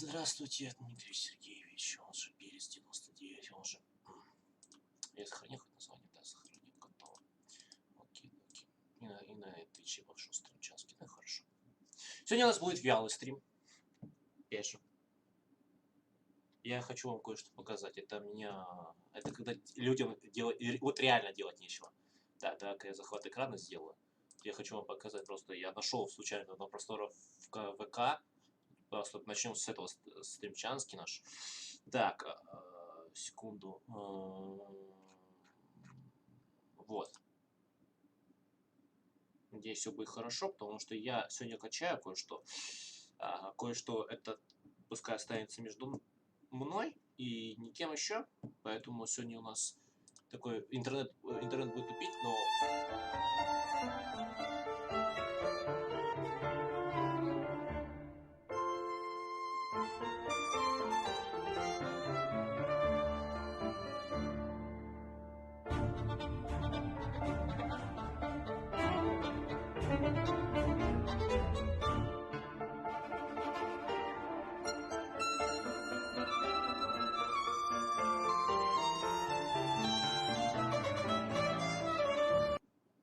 Здравствуйте, Дмитрий Сергеевич. Он же Перец 99, он же... Я сохранил хоть название? Да, сохранил, готово. Окей. И на этой чебовшу стримчанский, да, хорошо. Сегодня у нас будет вялый стрим. Опять же. Я хочу вам кое-что показать. Это когда людям вот реально делать нечего. Да, так я захват экрана сделаю. Я хочу вам показать просто. Я нашел случайно на просторах в ВК. Просто начнем с этого стримчанский наш. Так, секунду. Вот. Надеюсь, все будет хорошо, потому что я сегодня качаю кое-что. Кое-что это пускай останется между мной и никем еще. Поэтому сегодня у нас такой интернет будет тупить, но...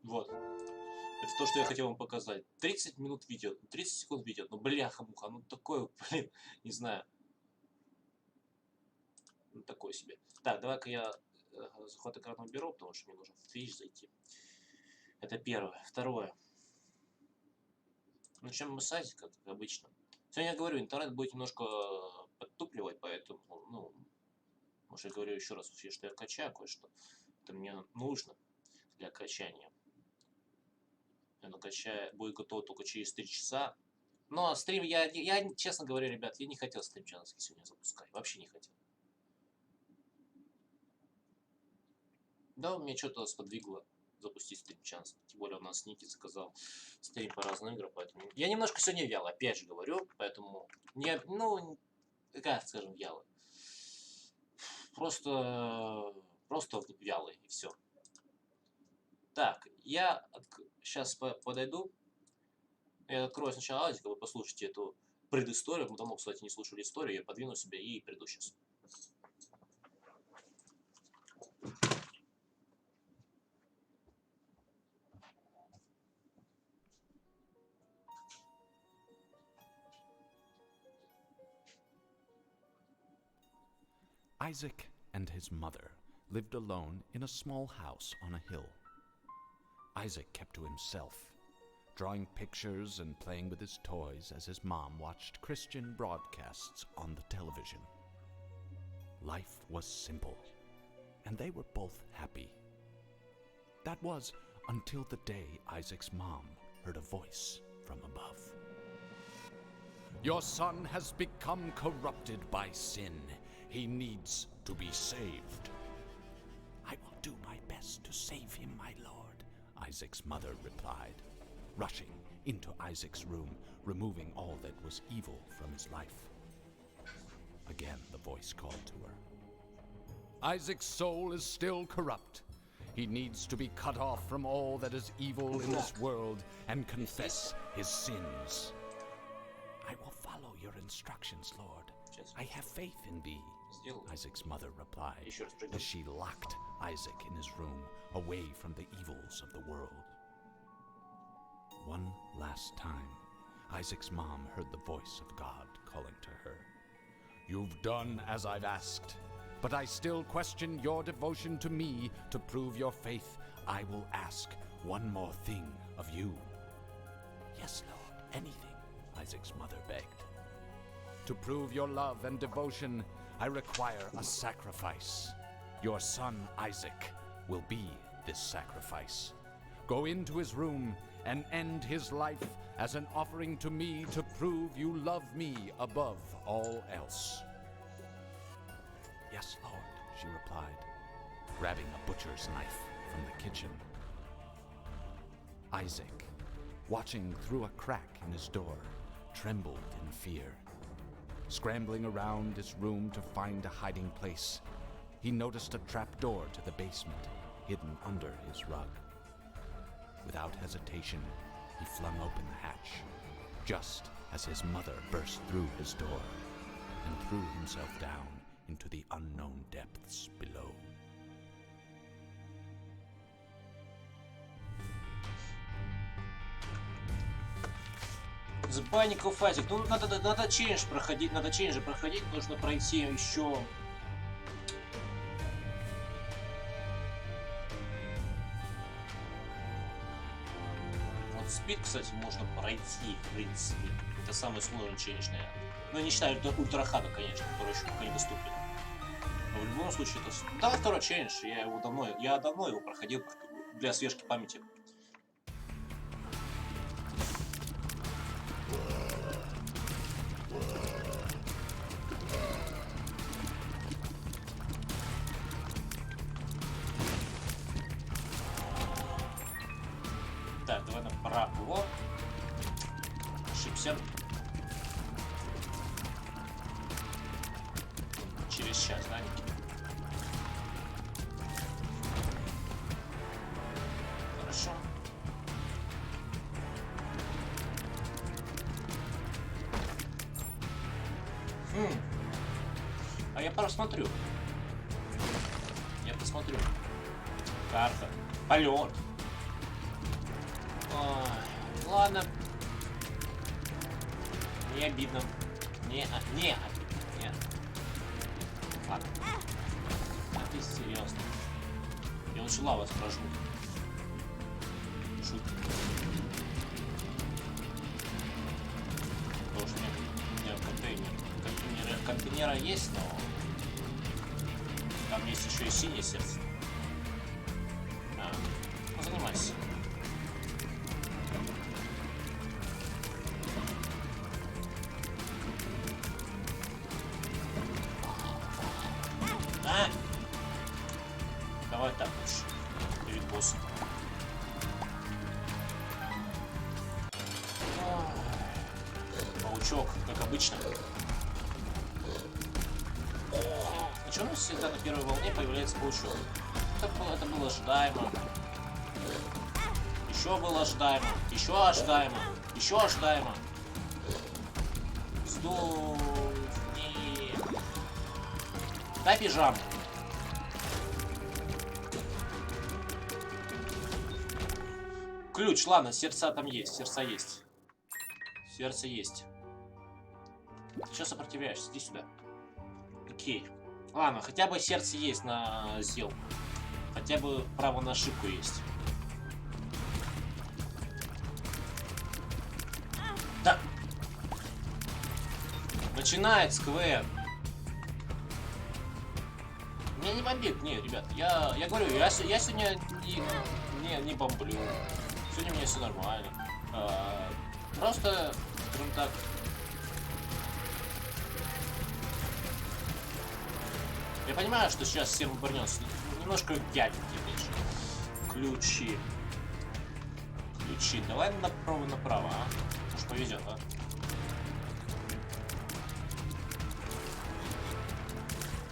Вот. Это то, что я хотел вам показать. 30 минут видео, 30 секунд видео. Ну, бляха-муха, ну такое, блин, не знаю. Ну, такое себе. Так, давай-ка я захват экрана уберу, потому что мне нужно в Twitch зайти. Это первое. Второе. Начнем мы с сайтика, как обычно. Сегодня я говорю, интернет будет немножко подтупливать, поэтому, ну, может, я говорю еще раз, что я качаю кое-что. Это мне нужно для качания. Оно будет готово только через 3 часа. Но стрим, я, честно говоря, ребят, я не хотел стримчанский сегодня запускать. Вообще не хотел. Да, меня что-то сподвигло запустить стримчанский. Тем более у нас Ники заказал стрим по разным играм, поэтому... Я немножко сегодня вяло, опять же говорю, поэтому... как скажем, вялый. Просто вялый, и все. Так, я сейчас подойду. Я открою сначала аудио, вы послушайте эту предысторию. Мы давно, кстати, не слушали историю. Я подвину себя и приду сейчас. Isaac and his mother lived alone in a small house on a hill. Isaac kept to himself, drawing pictures and playing with his toys as his mom watched Christian broadcasts on the television. Life was simple, and they were both happy. That was until the day Isaac's mom heard a voice from above. "Your son has become corrupted by sin. He needs to be saved." "I will do my best to save him, my lord," Isaac's mother replied, rushing into Isaac's room, removing all that was evil from his life. Again the voice called to her. "Isaac's soul is still corrupt. He needs to be cut off from all that is evil in this world and confess his sins." "I will follow your instructions, Lord. I have faith in thee," Isaac's mother replied, as she locked Isaac in his room, away from the evils of the world. One last time, Isaac's mom heard the voice of God calling to her. "You've done as I've asked, but I still question your devotion to me. To prove your faith, I will ask one more thing of you." "Yes, Lord, anything," Isaac's mother begged. "To prove your love and devotion, I require a sacrifice. Your son Isaac will be this sacrifice. Go into his room and end his life as an offering to me to prove you love me above all else." "Yes, Lord," she replied, grabbing a butcher's knife from the kitchen. Isaac, watching through a crack in his door, trembled in fear. Scrambling around his room to find a hiding place, he noticed a trap door to the basement hidden under his rug. Without hesitation, he flung open the hatch, just as his mother burst through his door. and threw himself down into the unknown depths below. The Panic of Fighting. Ну, надо челлендж проходить, нужно пройти еще... Вот спид, кстати, можно пройти, в принципе. Это самый сложный челлендж, наверное. Ну, не считаю ультрахада, конечно, который еще пока не доступен. Но в любом случае, это... Да, второй челлендж, я давно его проходил для освежки памяти. Так, давай направо. Ошибся. Через час, да, Ники? Хорошо. А я посмотрю. Карта. Полет. Ой, ладно. Не обидно. Не обидно. Ладно. А ты серьезно. Я лучше лаву спрожу. Шутка. Потому что у меня контейнера есть, но там есть еще и синее сердце. Ну, занимайся. Давай так лучше. Перед боссом. Паучок, как обычно. Почему всегда на первой волне появляется паучок? Это было ожидаемо. Еще было ожидаемо. Еще ожидаемо. Еще ожидаемо. Сдохни. Дай пижаму. Ключ, ладно, сердца там есть, сердце есть. Что сопротивляешься? Иди сюда. Окей. Ладно, хотя бы сердце есть на сделку. Хотя бы право на ошибку есть. Да. Начинается КВН. Меня не бомбит, не, ребят. Я говорю, я сегодня не бомблю. Сегодня у меня все нормально. Просто, скажем так, я понимаю, что сейчас всем обернется. Немножко дяденьки, конечно. Ключи. Давай направо, а? Может повезет, а?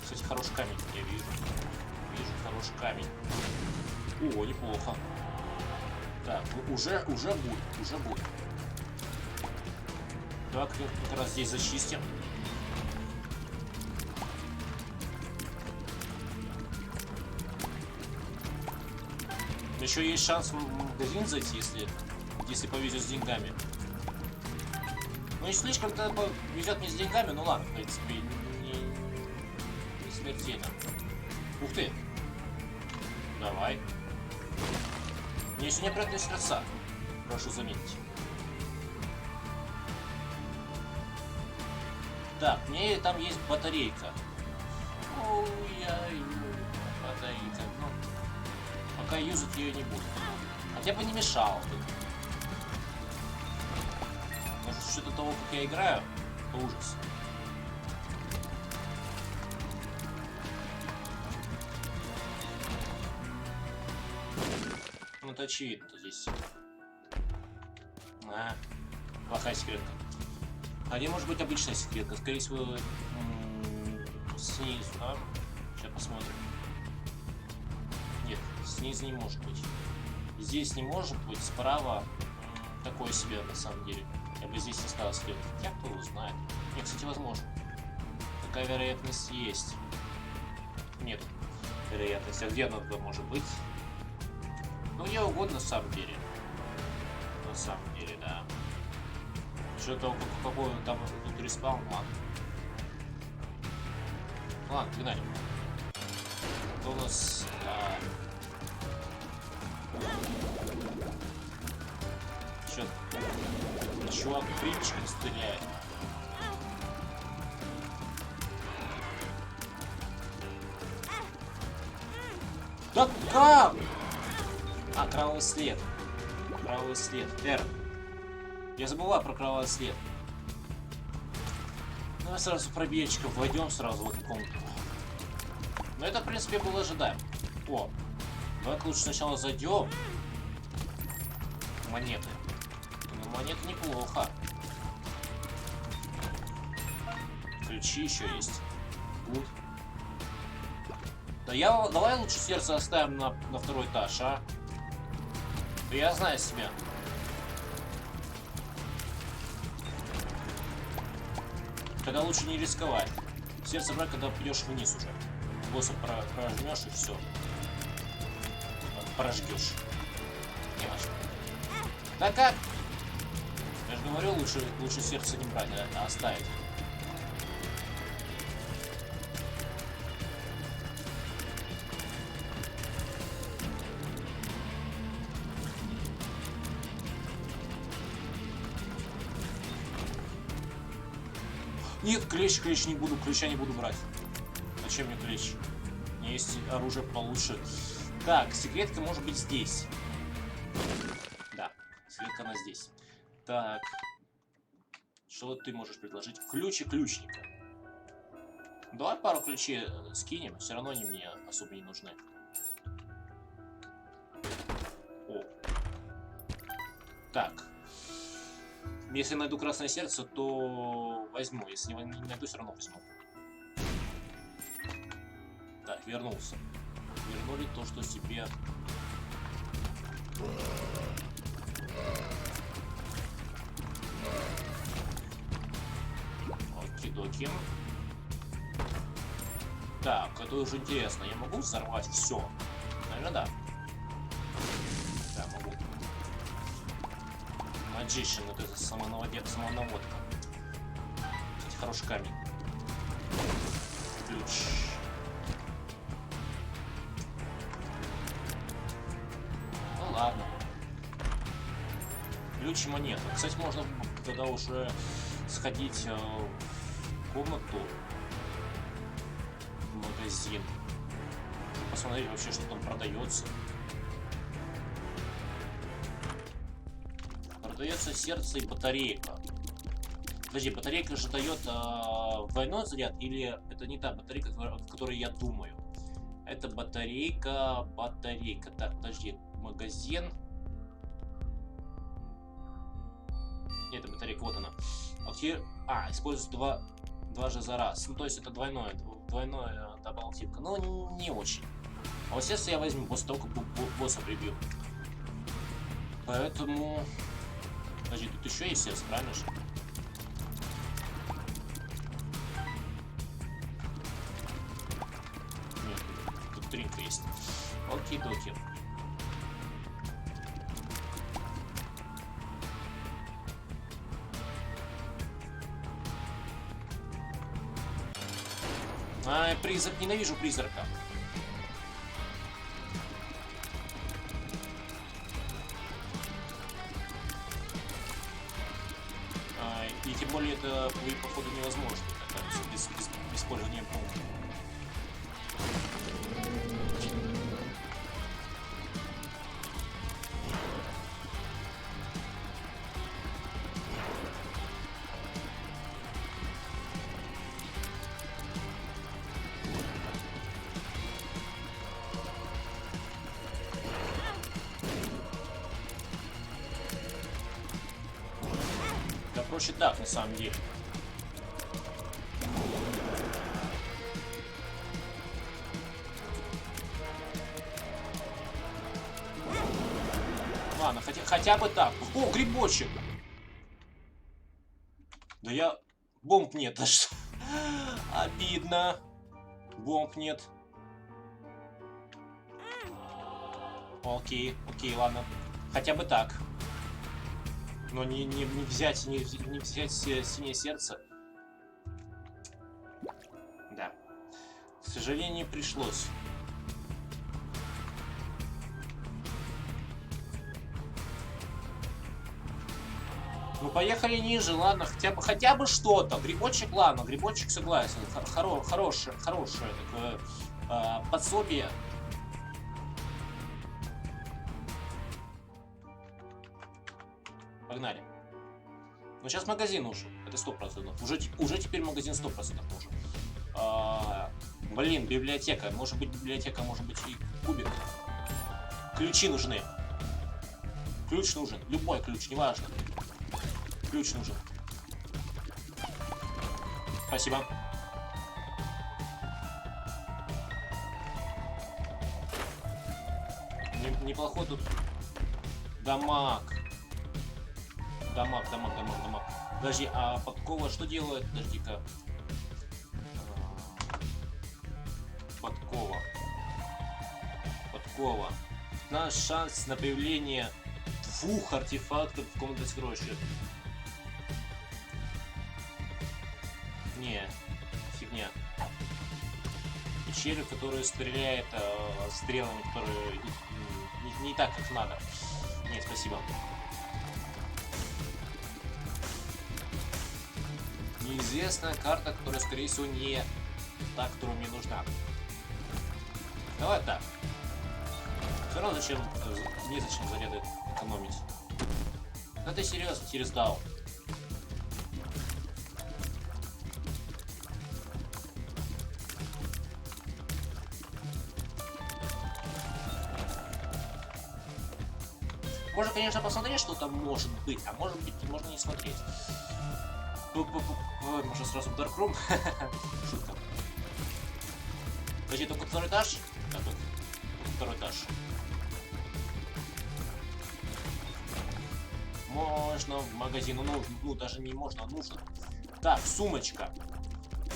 Кстати, хороший камень я вижу. Хороший камень. О, неплохо. Так, уже будет. Давай как раз здесь зачистим. Еще есть шанс в магазин зайти, если повезет с деньгами. Ну, если слишком повезет мне с деньгами, ну ладно, в принципе, не смертельно. Ух ты! Давай. Мне еще не обратные сердца, прошу заметить. Так, мне там есть батарейка. Ой-ой-ой, батарейка. Ну, пока юзать ее не буду. Хотя бы не мешал. Может, с учетом того, как я играю, то ужас. Ну, это очевидно, то здесь. Плохая секретка. А где может быть обычная секретка? Скорее всего, снизу, да? Сейчас посмотрим. Нет, снизу не может быть. Здесь не может быть, справа такое себе на самом деле. Я бы здесь не стал секрет. Я кто его знает. Нет, кстати, возможно. Такая вероятность есть. Нет вероятности. А где она может быть? Ну, где угодно, на самом деле. На самом деле, да. Что-то какой там тут респаун, ладно. Ладно, погнали. Это у нас... Что? Чувак принчиком стреляет. Да как? А, кровавый след. Кровавый след. R. Я забыла про кровавый след. Ну, а сразу пробельчиков войдем сразу в эту комнату. Но это, в принципе, было ожидаемо. О, давай-ка лучше сначала зайдем. Монеты. Ну, монеты неплохо. Ключи еще есть. Good. Да давай лучше сердце оставим на второй этаж, а? Да я знаю себя. Тогда лучше не рисковать. Сердце брать, когда пойдешь вниз уже. Босса прожмешь и все. Прожгешь. Не важно. Да как? Я же говорю, лучше сердце не брать, а оставить. Нет, ключ не буду, ключа не буду брать. Зачем мне ключ? У меня есть оружие получше. Так, секретка может быть здесь. Да, секретка она здесь. Так. Что ты можешь предложить? Ключи ключника. Давай пару ключей скинем, все равно они мне особо не нужны. О. Так. Если найду красное сердце, то возьму. Если не найду, все равно возьму. Так, вернулся. Вернули то, что себе... Оки-доки. Так, это уже интересно. Я могу взорвать все? Наверное, да. Да, могу. Magician, вот это самонаводка. Кстати, хороший камень. Ключ. Ну ладно. Ключ и монета. Кстати, можно тогда уже сходить в комнату. В магазин. Посмотреть вообще, что там продается. Продается сердце и батарейка. Подожди, батарейка же дает двойной заряд, или это не та батарейка, в которой я думаю? Это батарейка. Так, подожди, магазин. Нет, это батарейка, вот она. Используется дважды за раз. Ну, то есть это двойная дополнителька. Но не очень. А вот сердце я возьму после того, как босса прибью. Поэтому... Подожди, тут еще есть сердце, правильно же? Нет, тут дринка есть. Окей-доки. Призрак, ненавижу призрака. И тем более это, походу, невозможно. Это без использования пункта. Проще так, на самом деле. Ладно, хотя бы так. О, грибочек! Да я... Бомб нет, а что? Обидно. Бомб нет. Окей, ладно. Хотя бы так. Но не взять синее сердце. Да. К сожалению, пришлось. Ну, поехали ниже, ладно, хотя бы что-то. Грибочек, ладно, грибочек согласен. Хорошее такое подсобие. Погнали. Ну, сейчас магазин нужен. Это 100%. Уже теперь магазин 100% нужен. Блин, библиотека. Может быть библиотека, может быть и кубик. Ключи нужны. Ключ нужен. Любой ключ, неважно. Ключ нужен. Спасибо. Неплохой тут дамаг. Дамаг. Подожди, а подкова что делает? Подожди-ка. Подкова. Наш шанс на появление 2 артефактов в комнате сокровища. Не, фигня. Пещеры, которые стреляют стрелами, которые идут не так, как надо. Нет, спасибо. Неизвестная карта, которая, скорее всего, не та, которая мне нужна. Давай так. Все равно незачем заряды экономить. Да ты серьезно, через дал. Можно, конечно, посмотреть, что там может быть, а может быть, можно не смотреть. Можно сразу в Dark Room. Шутка. Подожди, только 2-й этаж? Да, только 2-й этаж. Можно в магазин, ну даже не можно, а нужно. Так, сумочка.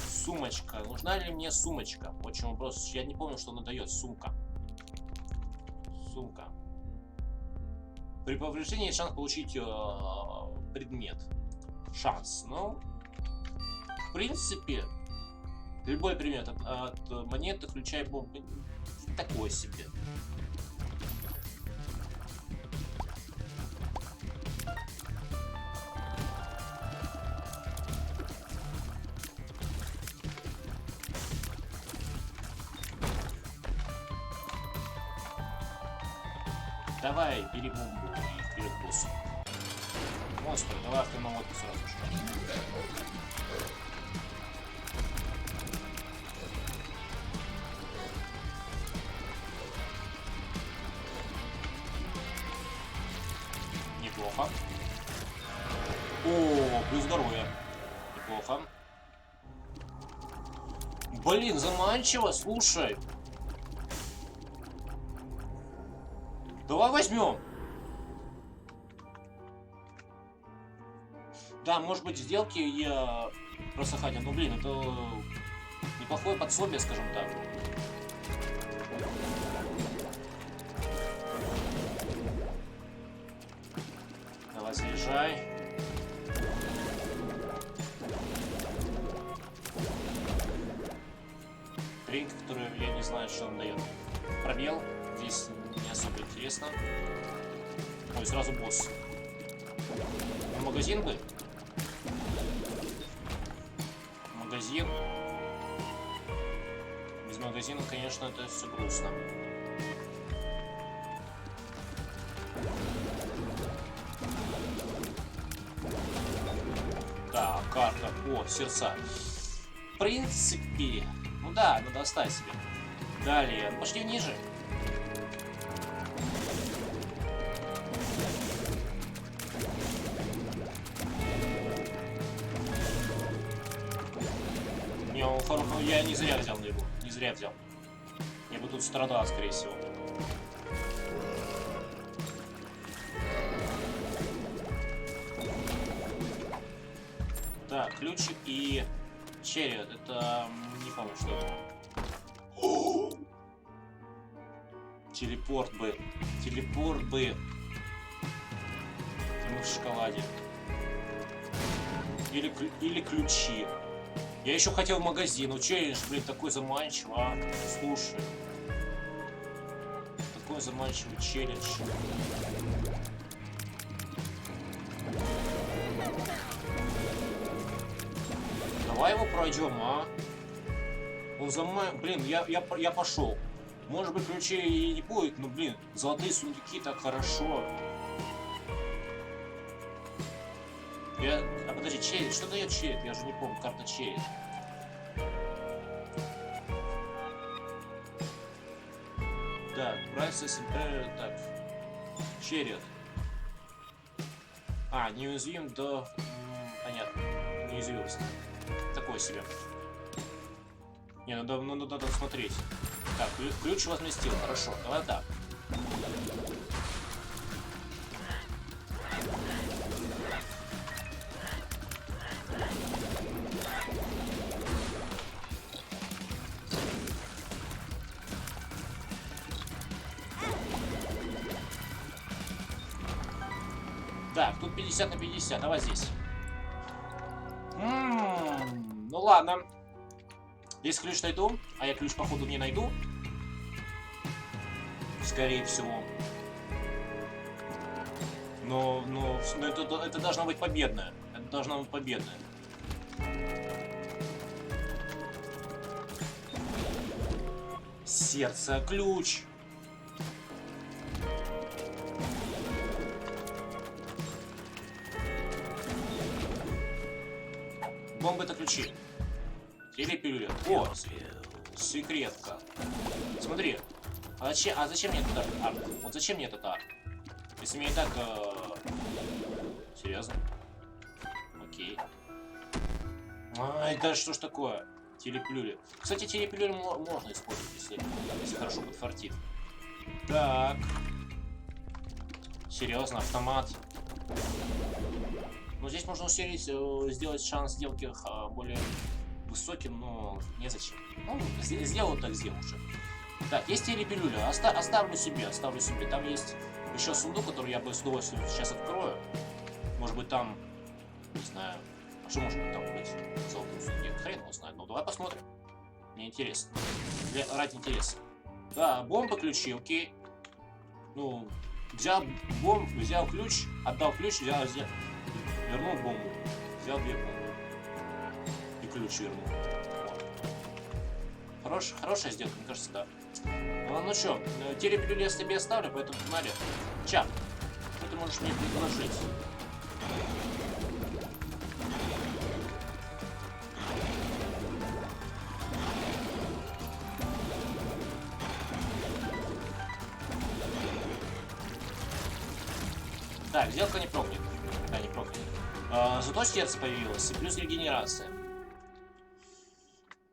Сумочка. Нужна ли мне сумочка? Вот в чем вопрос. Я не помню, что она дает. Сумка. Сумка. При повреждении шанс получить предмет. Шанс. Ну, в принципе, любой предмет от монеты, включая бомбы, такое себе. Давай, бери бомбу и вперед к боссу. Монстр, давай автономатку сразу же. Неплохо. О, плюс здоровье. Неплохо. Блин, заманчиво, слушай. Давай возьмем. Да, может быть, сделки я просыхать, но, блин, это неплохое подсобие, скажем так. Давай, заряжай. Дринк, который я не знаю, что он дает. Пробел. Здесь не особо интересно. Ой, сразу босс. Ну, магазин бы. Магазин. Без магазина, конечно, это все грустно. Так, карта. О, сердца. В принципе, ну да, надо оставить себе. Далее, пошли ниже. Я не зря взял его. Не зря взял. Я бы тут страдал, скорее всего. Так, ключик и Черри, это не помню, что это. Телепорт бы. Телепорт бы. Мы в шоколаде. Или ключи. Я еще хотел в магазин. Ну, челлендж, блин, такой заманчивый, а. Слушай. Такой заманчивый челлендж. Давай его пройдем, а. Он блин, я пошел. Может быть, ключей и не будет, но, блин, золотые сундуки так хорошо. А подожди, черед, что дает черед? Я же не помню, карта черед. Так, прайс, так. Черед. А, неуязвим до... Понятно. Неуязвимость. Такое себе. Не, надо смотреть. Так, ключ возместил, хорошо, давай так. Так, тут 50 на 50, давай здесь. Ну ладно. Если ключ найду, а я ключ походу не найду, скорее всего. Но это должна быть победная. Это должна быть победная. Сердце, ключ. Бомбы — это ключи. Или пилюля. О, секретка. Смотри. А зачем мне этот арк? Вот зачем мне этот арк? Если мне и так... Серьезно? Окей. Ай, да что ж такое? Телепилюли. Кстати, телепилюли можно использовать, если хорошо подфартит. Так. Серьезно, автомат. Ну, здесь можно усилить, сделать шанс сделки более высоким, но незачем. Ну, сделал так, сделал уже. Так, есть телепилюля. Оставлю себе. Там есть еще сундук, который я бы с удовольствием сейчас открою. Может быть, там... Не знаю. А что может быть там быть? Золотой сундук. Хрен его знает. Ну, давай посмотрим. Мне интересно. Ради интереса. Да, бомбы, ключи, окей. Ну, взял ключ, отдал ключ, вернул бомбу. Взял 2 бомбы. И ключ вернул. Вот. Хорошая сделка, мне кажется, да. Ну что, телепилюли я себе оставлю, поэтому погнали. Чат, что ты можешь мне предложить? Так, сделка не прокнет. Да, не прокнет. Зато сердце появилось, и плюс регенерация.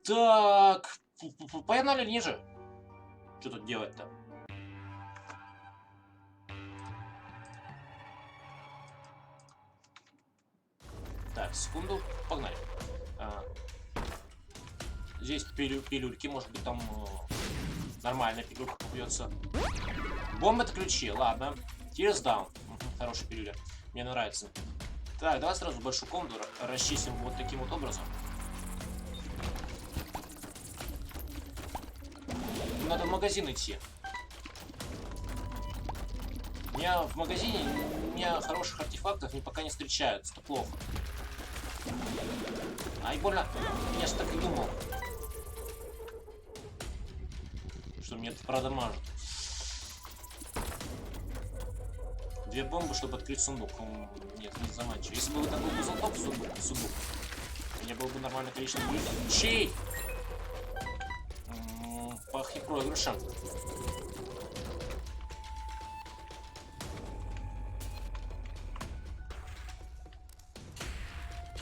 Так, погнали ниже. Что тут делать-то? Так, секунду, погнали. Здесь пилюльки, может быть, там нормальная пилюлька попьется. Бомба — это ключи, ладно. Tears down. Хорошая пилюля. Мне нравится. Так, давай сразу большую комнату расчистим вот таким вот образом. Надо в магазин идти. У меня в магазине хороших артефактов пока не встречаются. Это плохо. Ай, больно. Я же так и думал. Что мне это продамажит. 2 бомбы, чтобы открыть сундук. Нет, не заманчиво. Если бы это был бы золотой сундук, у меня было бы нормальное количество ключей. Пахнет проигрышем.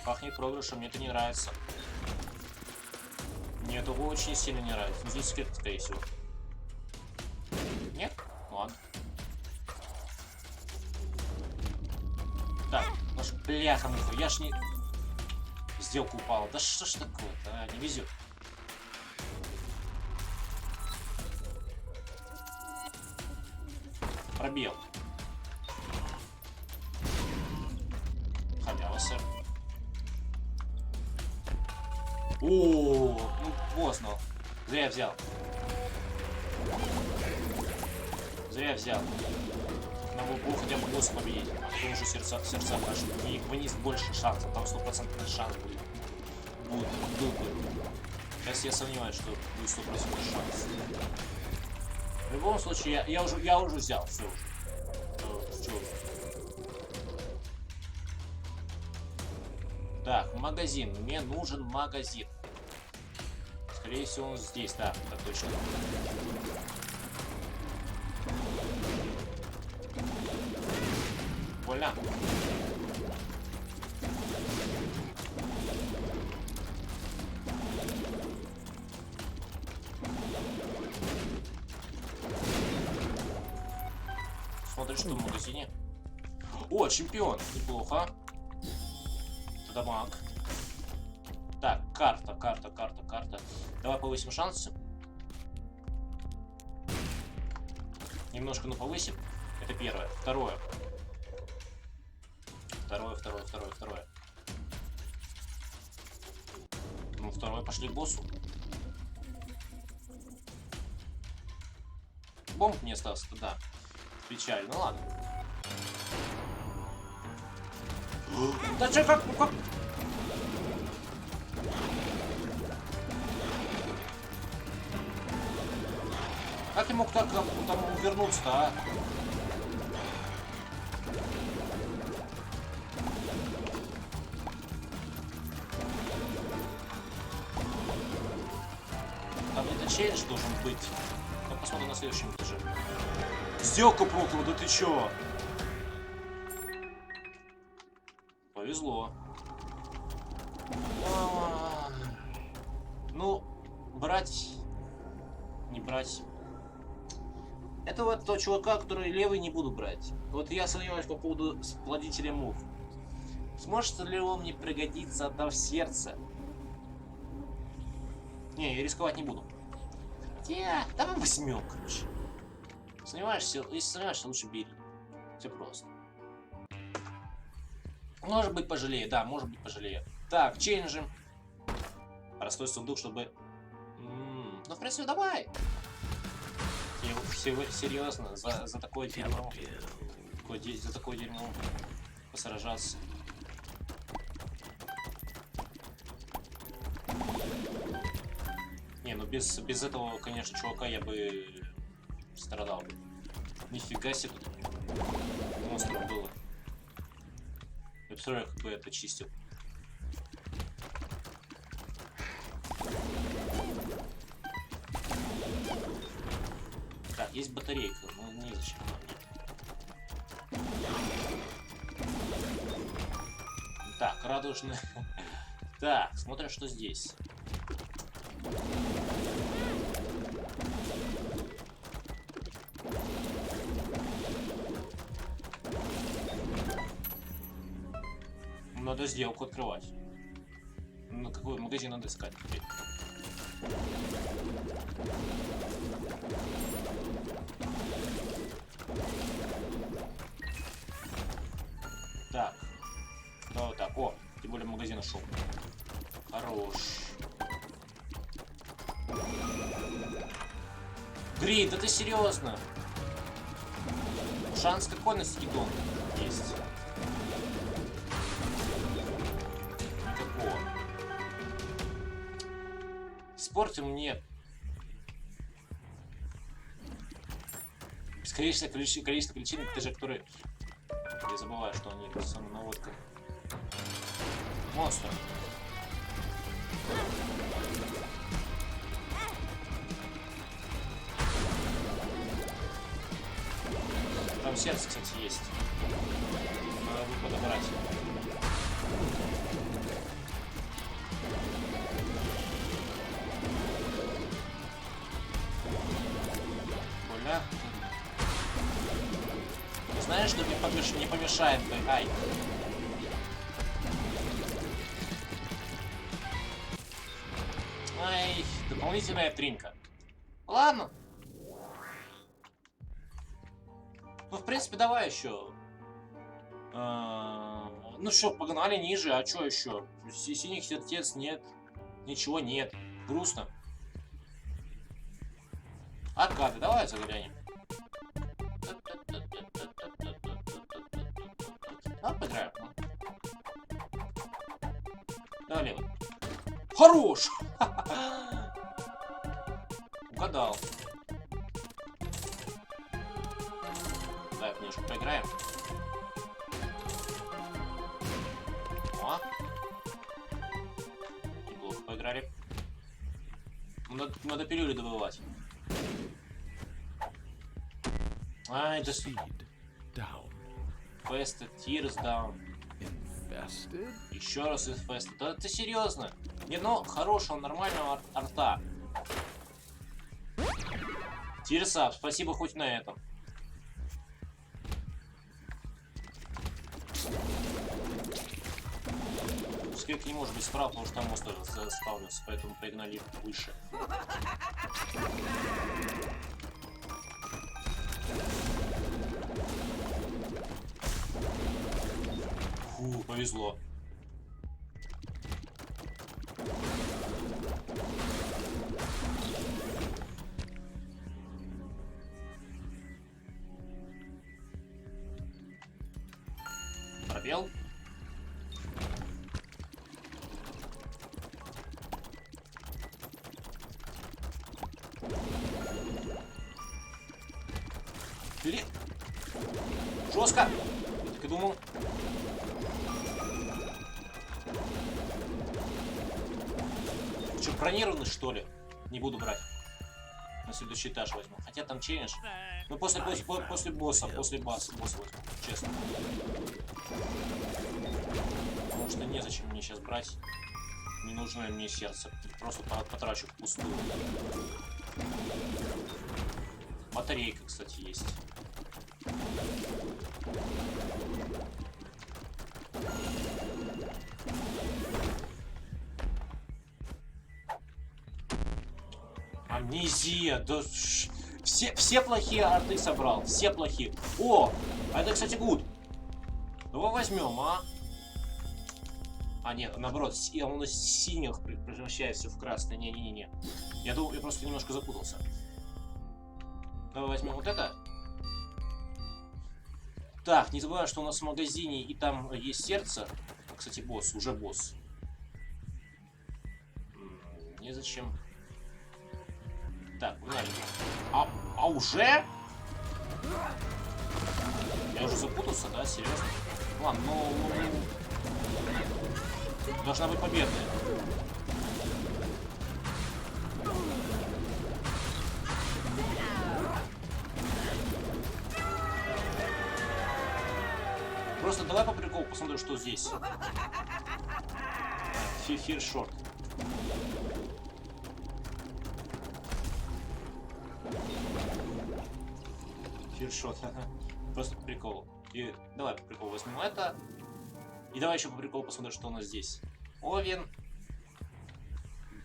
Пахнет проигрышем, мне это не нравится. Мне это очень сильно не нравится. Здесь секрет, скорее всего. Нет? Ладно. Так, наш бляха-муха, я ж не... сделка упала. Да что ж такое-то, а? Не везет. Пробел. Халява, сэр. О, ну поздно. Зря я взял. Зря я взял. Надо было хотя бы босса победить. А потом уже сердца прошли. И вниз больше шансов. Там 100% шанс будет. Был бы. Сейчас я сомневаюсь, что будет 100% шанс. В любом случае, я уже взял. Все уже. Так, магазин. Мне нужен магазин. Скорее всего, он здесь. Да, это точно. Больно. Смотри, что в магазине. О, чемпион. Неплохо. Дамаг. Так, карта. Давай повысим шансы. Немножко, ну, повысим. Это первое. Второе. Ну, второе, пошли к боссу. Бомб не остался, да. Печаль, ну ладно. Да че, как? Как я мог так там увернуться-то, а? Там где-то челлендж должен быть. Ну, посмотрим на следующем этаже. Сделка прокла, да ты чё? Повезло. Ну, брать, не брать. Это вот того чувака, который левый, не буду брать. Вот я сомневаюсь по поводу плодителя мух. Сможет ли он мне пригодиться, отдав сердце? Не, я рисковать не буду. Давай восьмерку, короче. Сомневаешься, если сомневаешься, лучше бери. Все просто. Может быть, пожалею. Да, может быть, пожалею. Так, чейнджим. Простой сундук, чтобы... Ну, в принципе, давай. Серьезно, за такое дерьмо. За такое дерьмо посражаться. Не, ну без этого, конечно, чувака я бы страдал бы. Нифига себе тут монстров было. Я представляю, как бы это чистил. Так, есть батарейка, но незачем. Так, радужный. Так, смотрим, что здесь. Надо сделку открывать. На какой магазин надо искать теперь? Так. Ну вот так. О, тем более магазин нашел. Хорош. Грей, да ты серьезно? Шанс какой на скидон есть? Никакого. Испортил мне бесконечное количество личинок, ты же, которые... Я забываю, что они самонаводка. Монстр. Там сердце, кстати, есть. Надо будет подобрать. Больно. Знаешь, что мне не помешает бы? Ай. дополнительная тринка. Ладно. Ну, в принципе, давай еще. Ну что, погнали ниже, а что еще? Синих сердец нет, ничего нет, грустно. Аркады, давай заглянем. Давай поиграем. Давай левый. Хорош! Угадал. Давай книжку поиграем. О. Неплохо поиграли. Надо пилюли добывать. А, это... Infested, tears down. Еще раз infested. Да ты серьезно? Не, ну, хорошего, нормального арта. Tears up, спасибо хоть на этом. Скрипка не может быть справа, потому что там мост тоже заставлялся, поэтому погнали выше. Фу, повезло. Пробел. Жестко. Так и думал. Что, бронированный, что ли? Не буду брать. На следующий этаж возьму. Хотя там челлендж. Ну, после босса возьму. Честно. Потому что незачем мне сейчас брать ненужное мне сердце. Просто потрачу впустую. Батарейка, кстати, есть. Амнезия, да все плохие арты собрал, все плохие. О, а это, кстати, гуд. Давай возьмем, а? А, нет, наоборот, он из синих превращается в красный. Не-не-не. Я просто немножко запутался. Давай возьмем вот это. Так, не забывай, что у нас в магазине и там есть сердце. Кстати, босс, уже босс. Незачем. Так, погнали. А уже? Я уже запутался, да? Серьезно? Ладно, ну... Должна быть победная. Просто давай по приколу посмотрим, что здесь. Фиршорт. Фиршот. Просто по приколу. И давай по приколу возьмем это. И давай еще по приколу посмотрим, что у нас здесь. Овен,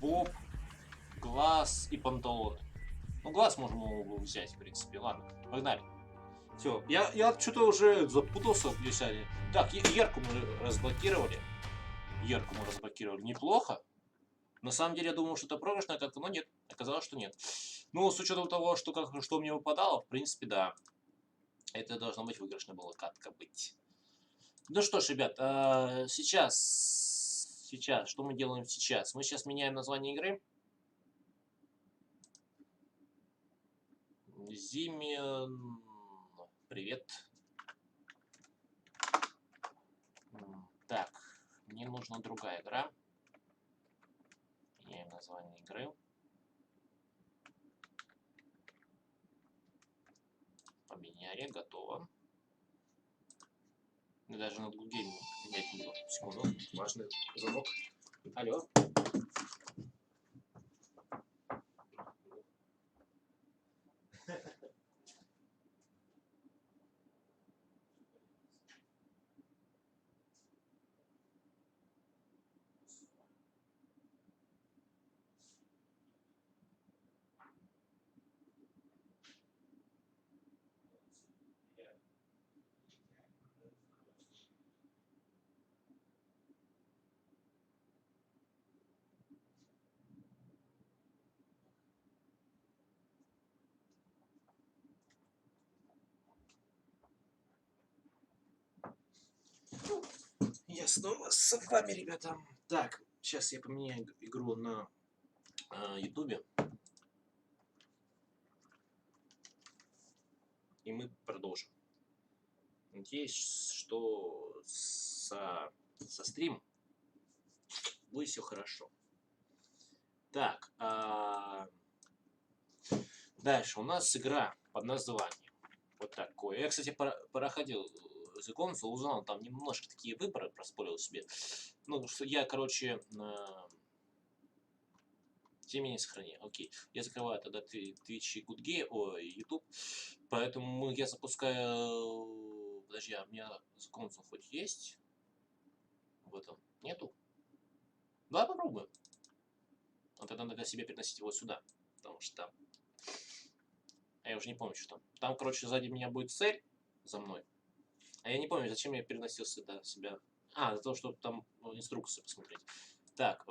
Боб, глаз и панталоны. Ну, глаз можем взять, в принципе. Ладно, погнали. Все, я что-то уже запутался в десяти. Так, Ерку мы разблокировали. Неплохо. На самом деле, я думал, что это проигрышная катка, но нет. Оказалось, что нет. Ну, с учетом того, что мне выпадало, в принципе, да. Это должна быть выигрышная была катка быть. Ну что ж, ребят, сейчас, что мы делаем сейчас? Мы сейчас меняем название игры. Зимен... Привет. Так, мне нужна другая игра. Меняем название игры. Поменяли, готово. Даже на Google менять не буду. Секунду, важный звонок. Алло. снова с вами, ребята. Так, сейчас я поменяю игру на ютубе. И мы продолжим. Надеюсь, что со стримом будет все хорошо. Так, дальше у нас игра под названием вот такое. Я, кстати, проходил знакомство, узнал там немножко такие выборы, проспорил себе. Ну, что я, короче, тем не сохранил. Окей. Я закрываю тогда Twitch и YouTube. Поэтому я запускаю... Подожди, а у меня знакомство хоть есть? В этом нету? Давай попробуем. Но тогда надо себе переносить его сюда. Потому что там... Я уже не помню, что там. Там, короче, сзади меня будет цель за мной. А я не помню, зачем я переносил сюда себя. А, за то, чтобы там инструкцию посмотреть. Так,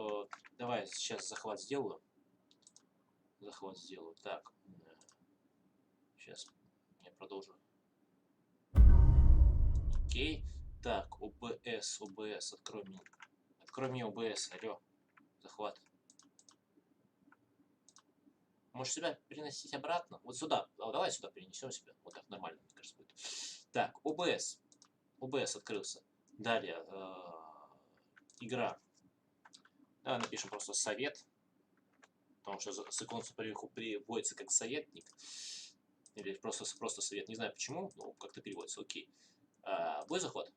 давай сейчас захват сделаю. Так. Сейчас я продолжу. Окей. Так, OBS. Открой мне OBS. Алло. Захват. Можешь себя переносить обратно? Вот сюда. Давай сюда перенесем себя. Вот так нормально, мне кажется, будет. Так, OBS. OBS открылся. Далее. Игра. Давай напишем просто совет. Потому что с иконцем приводится как советник. Или просто совет. Не знаю почему, но как-то переводится. Окей. Будет захват?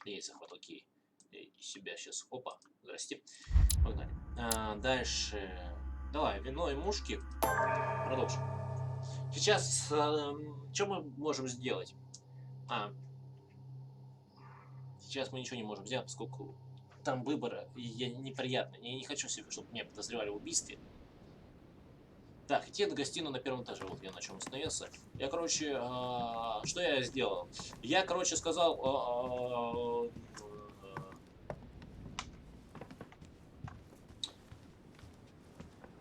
Есть захват, окей. И себя сейчас. Опа. Здрасте. Погнали. Дальше. Давай, вино и мушки. Продолжим. Сейчас, что мы можем сделать? Сейчас мы ничего не можем сделать, поскольку там выборы неприятно. Я не хочу себе, чтобы меня подозревали в убийстве. Так, идти на гостиную на первом этаже. Вот я на чем остановился. Я, короче, что я сделал? Я, короче, сказал...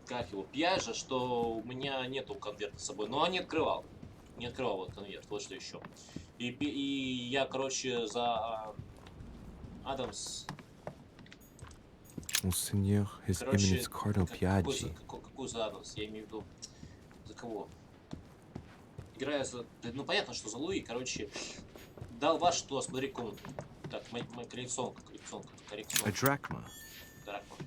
как его? Пьяжа, что у меня нету конверта с собой. Но он не открывал. Не открывал вот конверт. Вот что еще. И я, короче, за Адамс... Монсеньор, His Eminence Cardinal Piaggi. Какой за Адамс? Я имею в виду... За кого? Играя за... Ну, понятно, что за Луи, короче, дал вас, что смотри комнату. Так, моя коррекционка. A drachma. Дракма.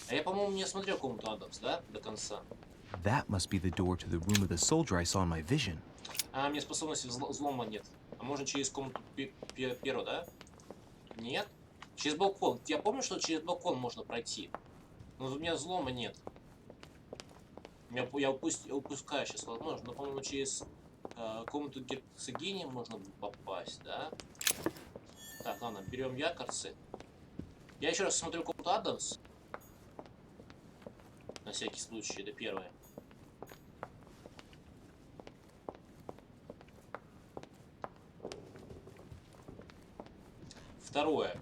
А я, по-моему, не смотрел комнату Адамс, да? До конца. That must be the door to the room of the soldier I saw in my vision. А, мне способности взлома нет. А можно через комнату Перо, да? Нет? Через балкон. Я помню, что через балкон можно пройти. Но у меня взлома нет. Я упускаю сейчас возможность, но, по-моему, через комнату герцогини можно попасть, да? Так, ладно, берем якорцы. Я еще раз смотрю комнату Адамс. На всякий случай, это первое. Второе.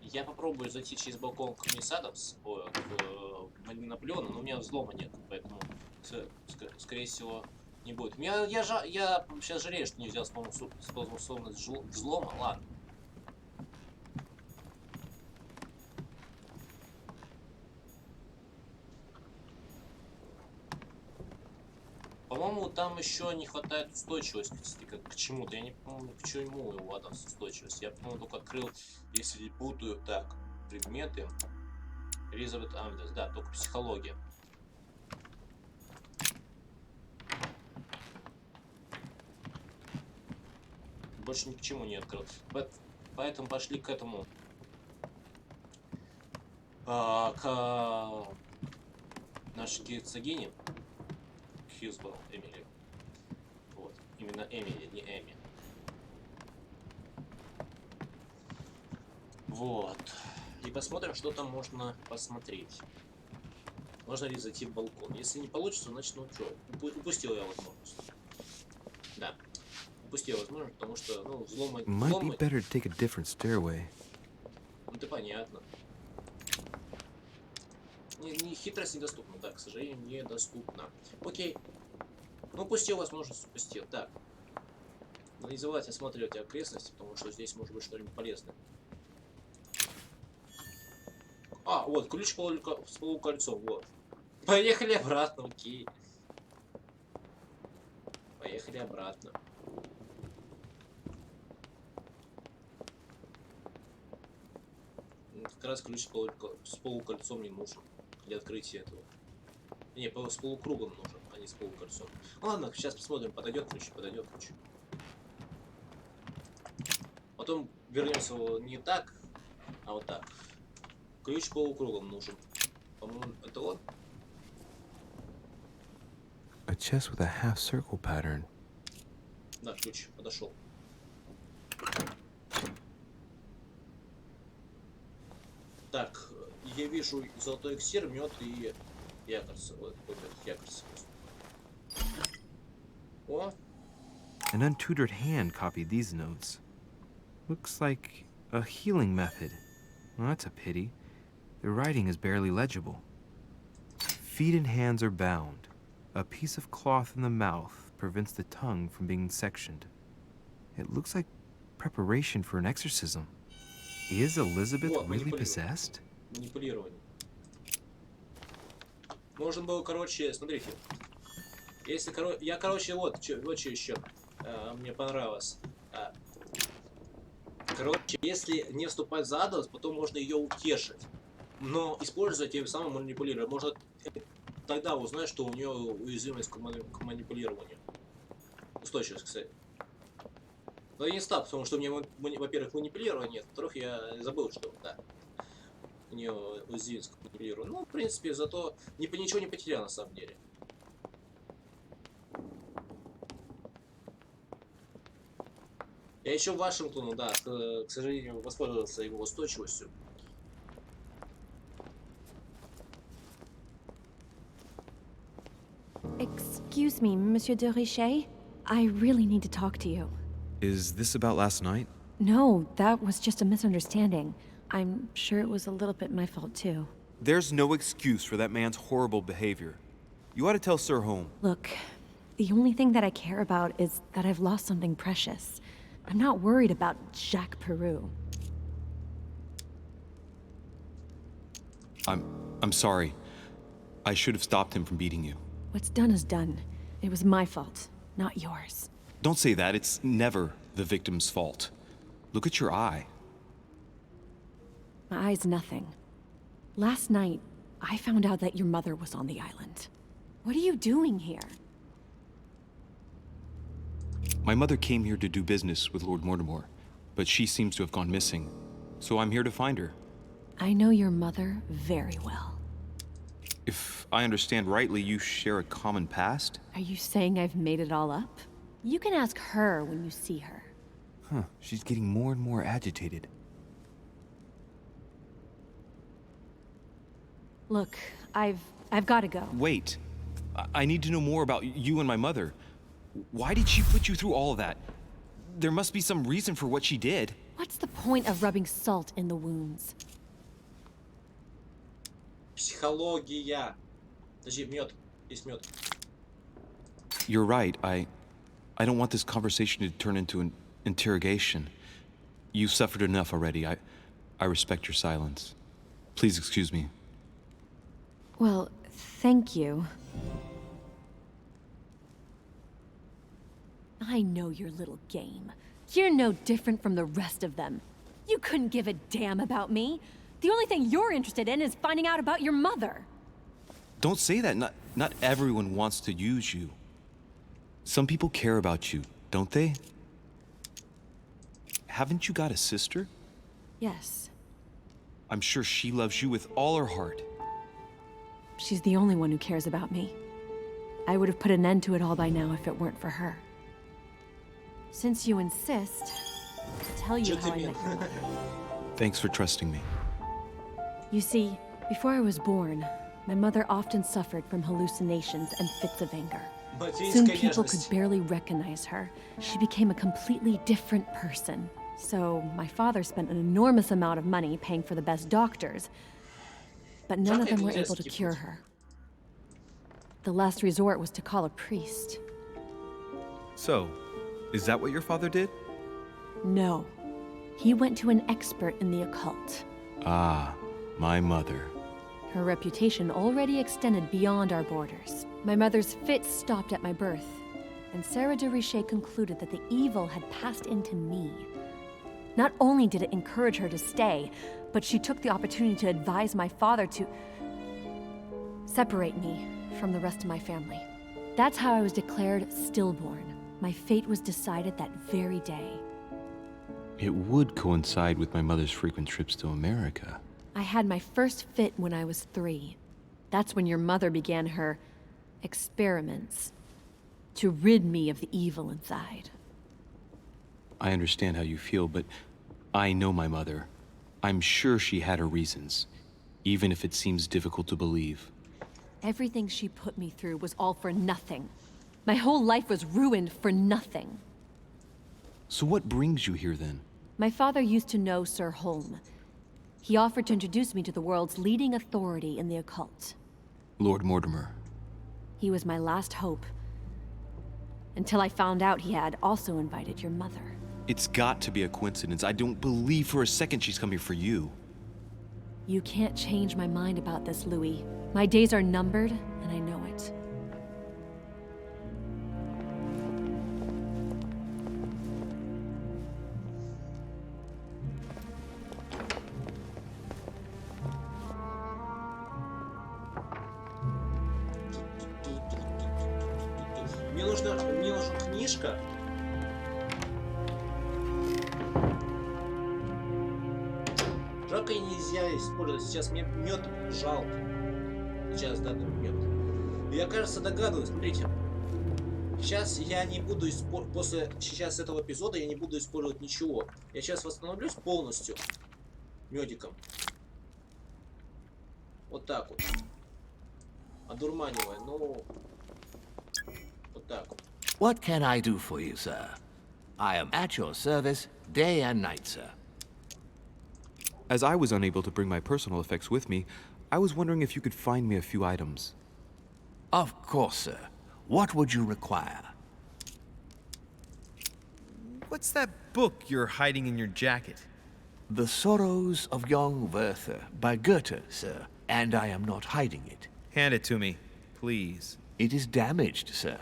Я попробую зайти через балкон к мисс Адамс, к Наполеону, но у меня взлома нет, поэтому, скорее всего, не будет. Я сейчас жалею, что не взял способность взлома. Ладно. По-моему, там еще не хватает устойчивости, кстати, к чему-то. Я не помню, к чему его Адамс устойчивость. Я, по-моему, только открыл, если не путаю, так, предметы. Элизабет Амдес, да, только психология. Больше ни к чему не открыл. Поэтому пошли к этому. К нашей герцогине. Хьюзборо, Эмили. Вот. Именно Эмили, не Эми. Вот. И посмотрим, что там можно посмотреть. Можно ли зайти в балкон? Если не получится, значит, ну что, упустил я возможность. Да. Упустил возможность, потому что, ну, взломы... Might be better to take a different stairway. Ну, это понятно. Не хитрость недоступна, да, к сожалению, недоступна. Окей. Ну, упустил возможность, упустил. Так. Анализовать, осматривать окрестности, потому что здесь может быть что-нибудь полезное. А, вот, ключ с полукольцом, вот. Поехали обратно, окей. Поехали обратно. Как раз ключ с полукольцом не нужен для открытия этого. Не, с полукругом нужен, а не с полукольцом. Ладно, сейчас посмотрим, подойдет ключ, подойдет ключ. Потом вернемся не так, а вот так. Ключ полукругом нужен. По-моему, это он. A chest with a half circle pattern. Да, ключ подошел. Так, я вижу золотой эликсир, мед и якорь. Вот, якорь. О! An untutored hand copied these notes. Looks like a healing method. Well, that's a pity. The writing is barely legible. Feet and hands are bound. A piece of cloth in the mouth prevents the tongue from being sectioned. It looks like preparation for an exorcism. Is Elizabeth really possessed? Манипулирование. Можно было, короче, смотрите. Если, я, короче, вот что еще мне понравилось. Короче, если не вступать за адом, потом можно ее утешить. Но использовать тем самым манипулировать. Можно тогда узнать, что у нее уязвимость к манипулированию. Устойчивость, кстати. Но я не стал, потому что у меня, во-первых, манипулирование нет, во-вторых, я забыл, что, да, у нее уязвимость к манипулированию. Ну, в принципе, зато ничего не потерял, на самом деле. Я еще в Вашингтону, да, к сожалению, воспользовался его устойчивостью. Excuse me, Monsieur de Richet. I really need to talk to you. Is this about last night? No, that was just a misunderstanding. I'm sure it was a little bit my fault, too. There's no excuse for that man's horrible behavior. You ought to tell Sir Holmes. Look, the only thing that I care about is that I've lost something precious. I'm not worried about Jacques Peru. I'm sorry. I should have stopped him from beating you. What's done is done. It was my fault, not yours. Don't say that. It's never the victim's fault. Look at your eye. My eye's nothing. Last night, I found out that your mother was on the island. What are you doing here? My mother came here to do business with Lord Mortimer, but she seems to have gone missing. So I'm here to find her. I know your mother very well. If I understand rightly, you share a common past? Are you saying I've made it all up? You can ask her when you see her. Huh, she's getting more and more agitated. Look, I've got to go. Wait. I need to know more about you and my mother. Why did she put you through all of that? There must be some reason for what she did. What's the point of rubbing salt in the wounds? Психология. Подожди, мед. Есть мед. You're right. I don't want this conversation to turn into an interrogation. You've suffered enough already. I respect your silence. Please excuse me. Well, thank you. I know your little game. You're no different from the rest of them. You couldn't give a damn about me. The only thing you're interested in is finding out about your mother. Don't say that. Not everyone wants to use you. Some people care about you, don't they? Haven't you got a sister? Yes. I'm sure she loves you with all her heart. She's the only one who cares about me. I would have put an end to it all by now if it weren't for her. Since you insist, I'll tell you how I met your mother. Thanks for trusting me. You see, before I was born, my mother often suffered from hallucinations and fits of anger. Soon people could barely recognize her. She became a completely different person. So my father spent an enormous amount of money paying for the best doctors, but none of them were able to cure her. The last resort was to call a priest. So, is that what your father did? No. He went to an expert in the occult. Ah, my mother. Her reputation already extended beyond our borders. My mother's fits stopped at my birth, and Sarah de Richet concluded that the evil had passed into me. Not only did it encourage her to stay, but she took the opportunity to advise my father to separate me from the rest of my family. That's how I was declared stillborn. My fate was decided that very day. It would coincide with my mother's frequent trips to America. I had my first fit when I was 3. That's when your mother began her experiments to rid me of the evil inside. I understand how you feel, but I know my mother. I'm sure she had her reasons, even if it seems difficult to believe. Everything she put me through was all for nothing. My whole life was ruined for nothing. So what brings you here then? My father used to know Sir Holm. He offered to introduce me to the world's leading authority in the occult. Lord Mortimer. He was my last hope. Until I found out he had also invited your mother. It's got to be a coincidence. I don't believe for a second she's coming for you. You can't change my mind about this, Louis. My days are numbered, and I know it. Мне нужна книжка. Жалко, и нельзя использовать. Сейчас мне мед жалко. Сейчас, да, мед. Я, кажется, догадываюсь. Смотрите. Сейчас я не буду после сейчас этого эпизода я не буду использовать ничего. Я сейчас восстановлюсь полностью медиком. Вот так вот. Одурманивая. Ну, вот так вот. What can I do for you, sir? I am at your service day and night, sir. As I was unable to bring my personal effects with me, I was wondering if you could find me a few items. Of course, sir. What would you require? What's that book you're hiding in your jacket? The Sorrows of Young Werther by Goethe, sir. And I am not hiding it. Hand it to me, please. It is damaged, sir.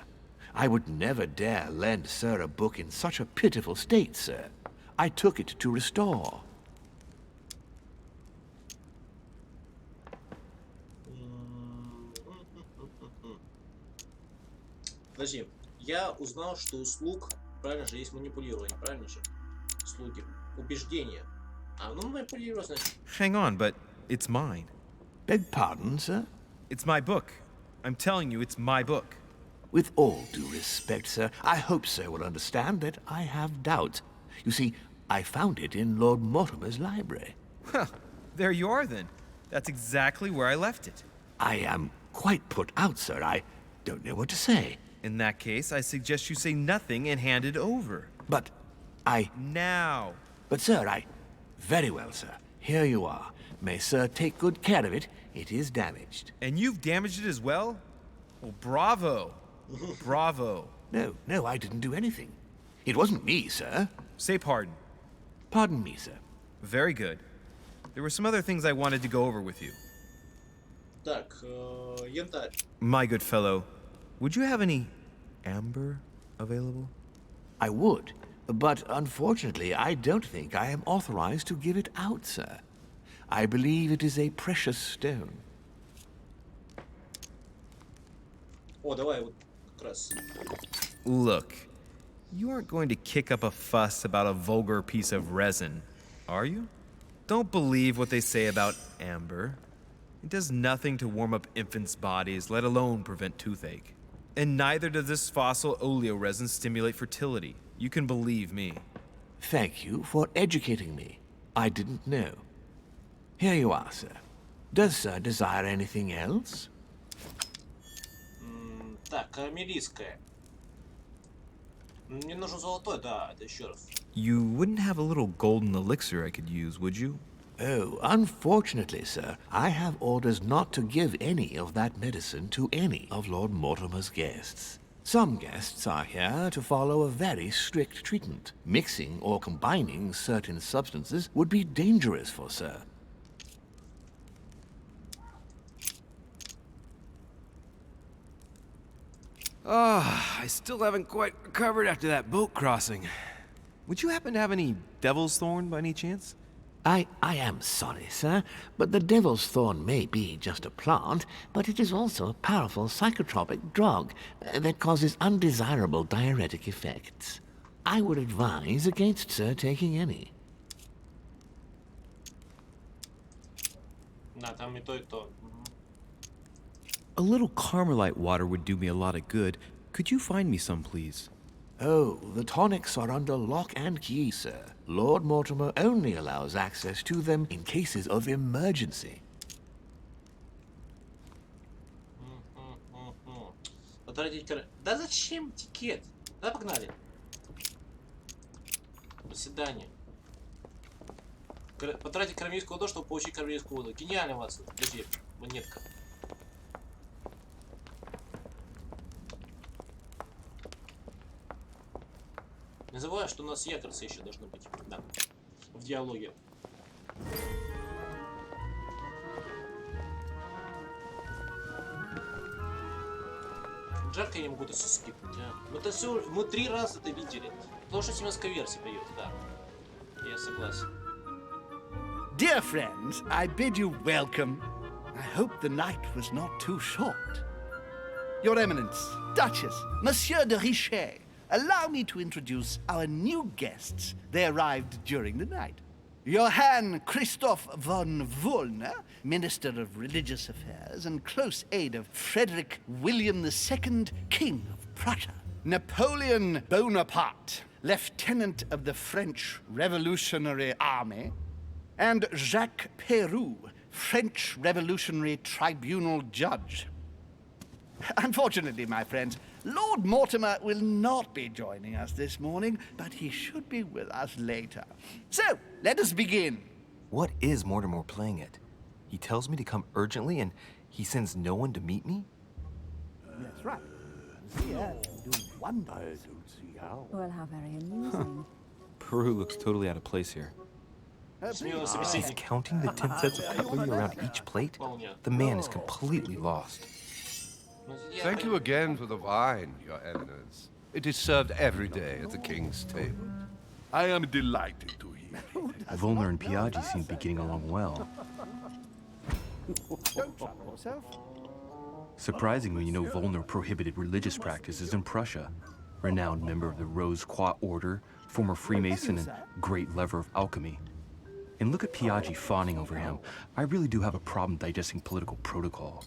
I would never dare lend sir a book in such a pitiful state, sir. I took it to restore. Подожди, я узнал, что у слуг, правильно же, есть манипулирование, правильно же? Слуги. Убеждение. А, ну манипулировать, значит. Hang on, but it's mine. Beg pardon, sir? It's my book. I'm telling you, it's my book. With all due respect, sir, I hope sir will understand that I have doubts. You see, I found it in Lord Mortimer's library. Well, there you are then. That's exactly where I left it. I am quite put out, sir. I don't know what to say. In that case, I suggest you say nothing and hand it over. But Now. But sir, Very well, sir. Here you are. May sir take good care of it. It is damaged. And you've damaged it as well? Well, bravo. Bravo. No, I didn't do anything. It wasn't me, sir. Say pardon. Pardon me, sir. Very good. There were some other things I wanted to go over with you. Так, янтарь. My good fellow, would you have any amber available? I would, but unfortunately, I don't think I am authorized to give it out, sir. I believe it is a precious stone. О, давай вот как раз. Look, you aren't going to kick up a fuss about a vulgar piece of resin, are you? Don't believe what they say about amber. It does nothing to warm up infants' bodies, let alone prevent toothache. And neither does this fossil oleoresin stimulate fertility. You can believe me. Thank you for educating me. I didn't know. Here you are, sir. Does sir desire anything else? Так, карамелийская. Мне нужен золотой, да, это еще раз. You wouldn't have a little golden elixir I could use, would you? Oh, unfortunately, sir, I have orders not to give any of that medicine to any of Lord Mortimer's guests. Some guests are here to follow a very strict treatment. Mixing or combining certain substances would be dangerous for Sir. I still haven't quite recovered after that boat crossing. Would you happen to have any devil's thorn by any chance? I am sorry, sir, but the devil's thorn may be just a plant, but it is also a powerful psychotropic drug that causes undesirable diuretic effects. I would advise against Sir taking any. Да, там и то, и то. A little Carmelite water would do me a lot of good. Could you find me some, please? Oh, the tonics are under lock and key, sir. Lord Mortimer only allows access to them in cases of emergency. Да зачем тикет? Да погнали. До свидания. Потратить кармейскую воду, чтобы получить кармейскую воду. Гениально, вас. Подожди, монетка. Не забывай, что у нас якорцы еще должны быть. Да. В диалоге. Жарко я не могу это все скипнуть, а? Это все, мы 3 раза это видели. Потому что семейская версия поет, да. Я согласен. Dear friends, I bid you welcome. I hope the night was not too short. Your Eminence, Duchess, Monsieur de Richet, allow me to introduce our new guests. They arrived during the night. Johann Christoph von Wollner, Minister of Religious Affairs and close aide of Frederick William II, King of Prussia. Napoleon Bonaparte, Lieutenant of the French Revolutionary Army. And Jacques Peroux, French Revolutionary Tribunal Judge. Unfortunately, my friends, Lord Mortimer will not be joining us this morning, but he should be with us later. So, let us begin. What is Mortimer playing at? He tells me to come urgently and he sends no one to meet me? That's right. Here, do wonders. Well, how very amusing. Peru looks totally out of place here. He's counting the 10 sets of cutlery around each plate? The man is completely lost. Thank you again for the wine, Your Eminence. It is served every day at the king's table. I am delighted to hear. Volner and Piaggi seem to be getting along well. Don't trouble yourself. Surprisingly, you know Volner prohibited religious practices in Prussia. Renowned member of the Rose Croix Order, former Freemason, and great lover of alchemy. And look at Piaggi fawning over him. I really do have a problem digesting political protocol.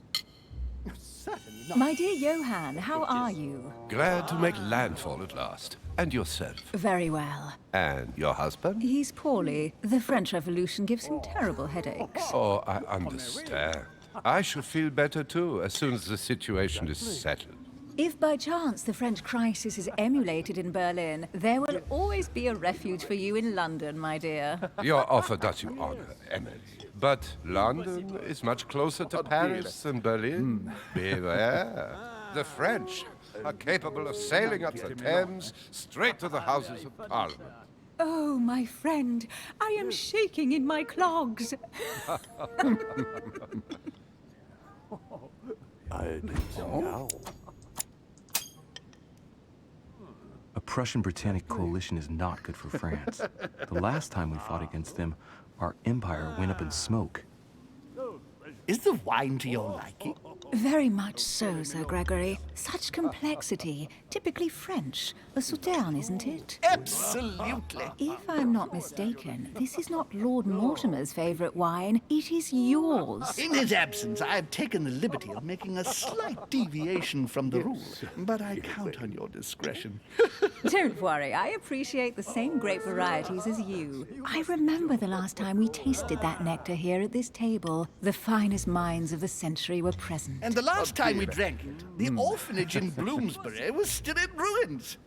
My dear Johann, how are you? Glad to make landfall at last. And yourself? Very well. And your husband? He's poorly. The French Revolution gives him terrible headaches. Oh, I understand. I shall feel better too, as soon as the situation is settled. If by chance the French crisis is emulated in Berlin, there will always be a refuge for you in London, my dear. Your offer does you honor, Emily. But London is much closer to Paris than Berlin. Beware. The French are capable of sailing up the Thames straight to the Houses of Parliament. Oh, my friend, I am shaking in my clogs. A Prussian-Britannic coalition is not good for France. The last time we fought against them, our empire went up in smoke. Is the wine to your liking? Very much so, Sir Gregory. Such complexity. Typically French. A Sauterne, isn't it? Absolutely. If I'm not mistaken, this is not Lord Mortimer's favourite wine. It is yours. In his absence, I have taken the liberty of making a slight deviation from the rule, but I count on your discretion. Don't worry, I appreciate the same grape varieties as you. I remember the last time we tasted that nectar here at this table. The finest minds of the century were present. And the last time we drank it, the orphanage in Bloomsbury was still in ruins.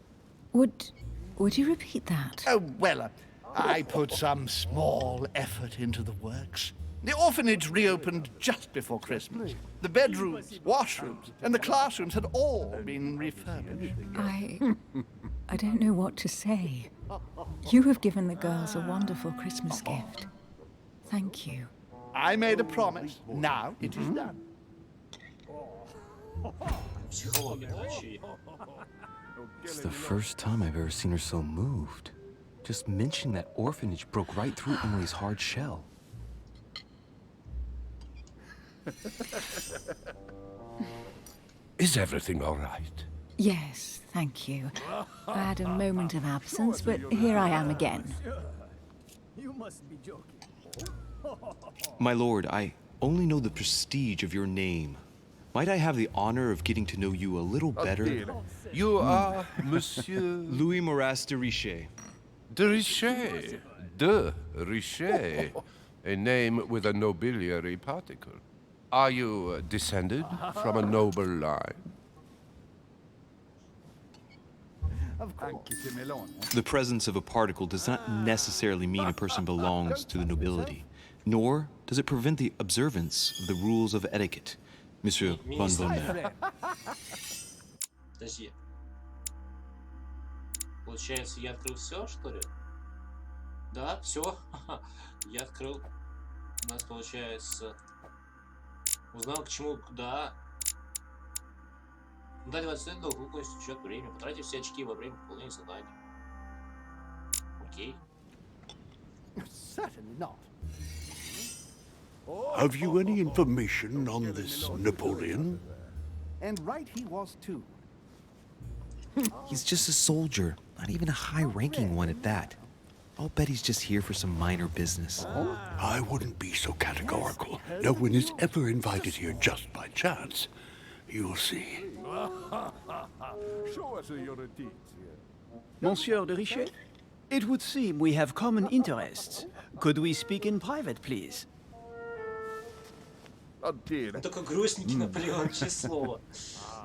Would you repeat that? Oh, well, I put some small effort into the works. The orphanage reopened just before Christmas. The bedrooms, washrooms, and the classrooms had all been refurbished. I don't know what to say. You have given the girls a wonderful Christmas gift. Thank you. I made a promise. Now it is done. It's the first time I've ever seen her so moved. Just mentioning that orphanage broke right through Emily's hard shell. Is everything all right? Yes, thank you. I had a moment of absence, but here I am again. You must be joking. My lord, I only know the prestige of your name. Might I have the honor of getting to know you a little better? You are Monsieur... Louis Moras de Richet. De Richet. De Richet. A name with a nobiliary particle. Are you descended from a noble line? The presence of a particle does not necessarily mean a person belongs to the nobility, nor does it prevent the observance of the rules of etiquette, Monsieur Van Bonner. Подожди. Получается, я открыл все, что ли? Да, все. Я открыл. У нас получается... Узнал, к чему, куда. Дали 20 долг, выполнить учет времени. Потратив все очки во время выполнения задания. Окей. Certainly not. Have you any information on this Napoleon? And right he was too. He's just a soldier, not even a high-ranking one at that. I'll bet he's just here for some minor business. I wouldn't be so categorical. No one is ever invited here just by chance. You'll see. Show us your deeds. Monsieur de Richet, it would seem we have common interests. Could we speak in private, please? Только грустненький Наполеон, честное слово.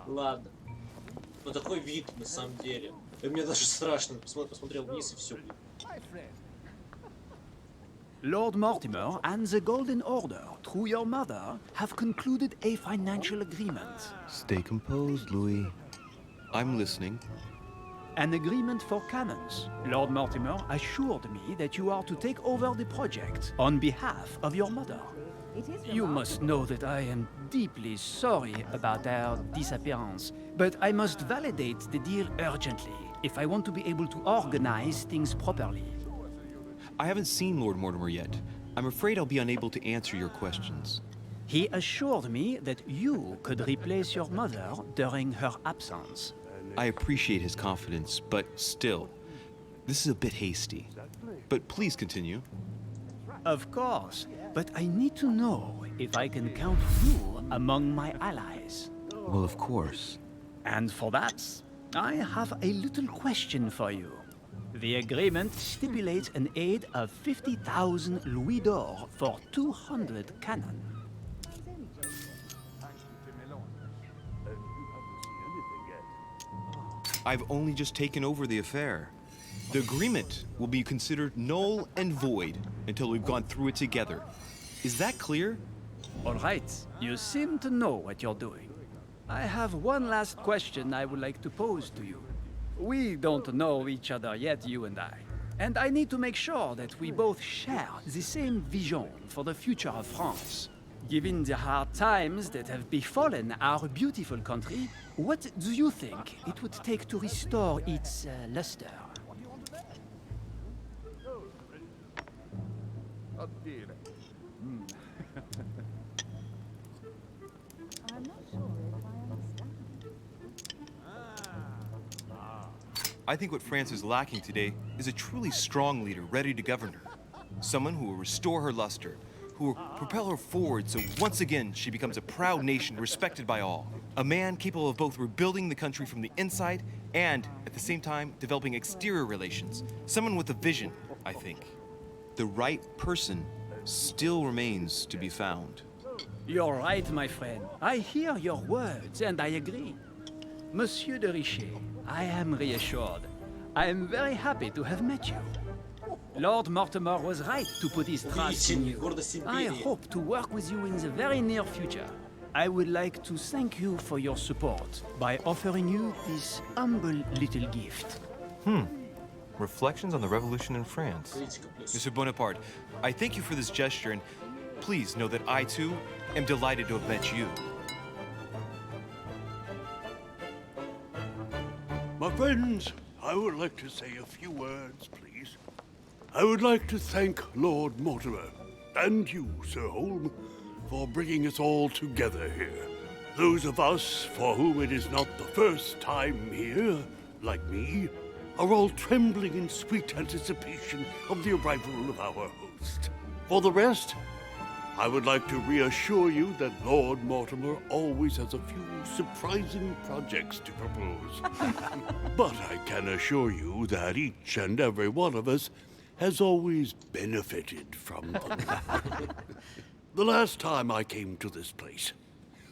Ладно. Но такой вид, на самом деле. И мне даже страшно. Посмотрел вниз и все. Lord Mortimer and the Golden Order, through your mother, have concluded a financial agreement. Stay composed, Louis. I'm listening. An agreement for cannons. Lord Mortimer assured me that you are to take over the project on behalf of your mother. You must know that I am deeply sorry about their disappearance, but I must validate the deal urgently if I want to be able to organize things properly. I haven't seen Lord Mortimer yet. I'm afraid I'll be unable to answer your questions. He assured me that you could replace your mother during her absence. I appreciate his confidence, but still, this is a bit hasty. But please continue. Of course, but I need to know if I can count you among my allies. Well, of course. And for that, I have a little question for you. The agreement stipulates an aid of 50,000 louis d'or for 200 cannon. I've only just taken over the affair. The agreement will be considered null and void until we've gone through it together. Is that clear? All right, you seem to know what you're doing. I have one last question I would like to pose to you. We don't know each other yet, you and I need to make sure that we both share the same vision for the future of France. Given the hard times that have befallen our beautiful country, what do you think it would take to restore its luster? I think what France is lacking today is a truly strong leader ready to govern her. Someone who will restore her luster, who will propel her forward so once again she becomes a proud nation respected by all. A man capable of both rebuilding the country from the inside and, at the same time, developing exterior relations. Someone with a vision, I think. The right person still remains to be found. You're right, my friend. I hear your words and I agree. Monsieur de Richet, I am reassured. I am very happy to have met you. Lord Mortimer was right to put his trust in you. I hope to work with you in the very near future. I would like to thank you for your support by offering you this humble little gift. Reflections on the Revolution in France. Mr. Bonaparte, I thank you for this gesture, and please know that I, too, am delighted to have met you. My friends, I would like to say a few words, please. I would like to thank Lord Mortimer, and you, Sir Holm, for bringing us all together here. Those of us for whom it is not the first time here, like me, are all trembling in sweet anticipation of the arrival of our host. For the rest, I would like to reassure you that Lord Mortimer always has a few surprising projects to propose. But I can assure you that each and every one of us has always benefited from them. The last time I came to this place,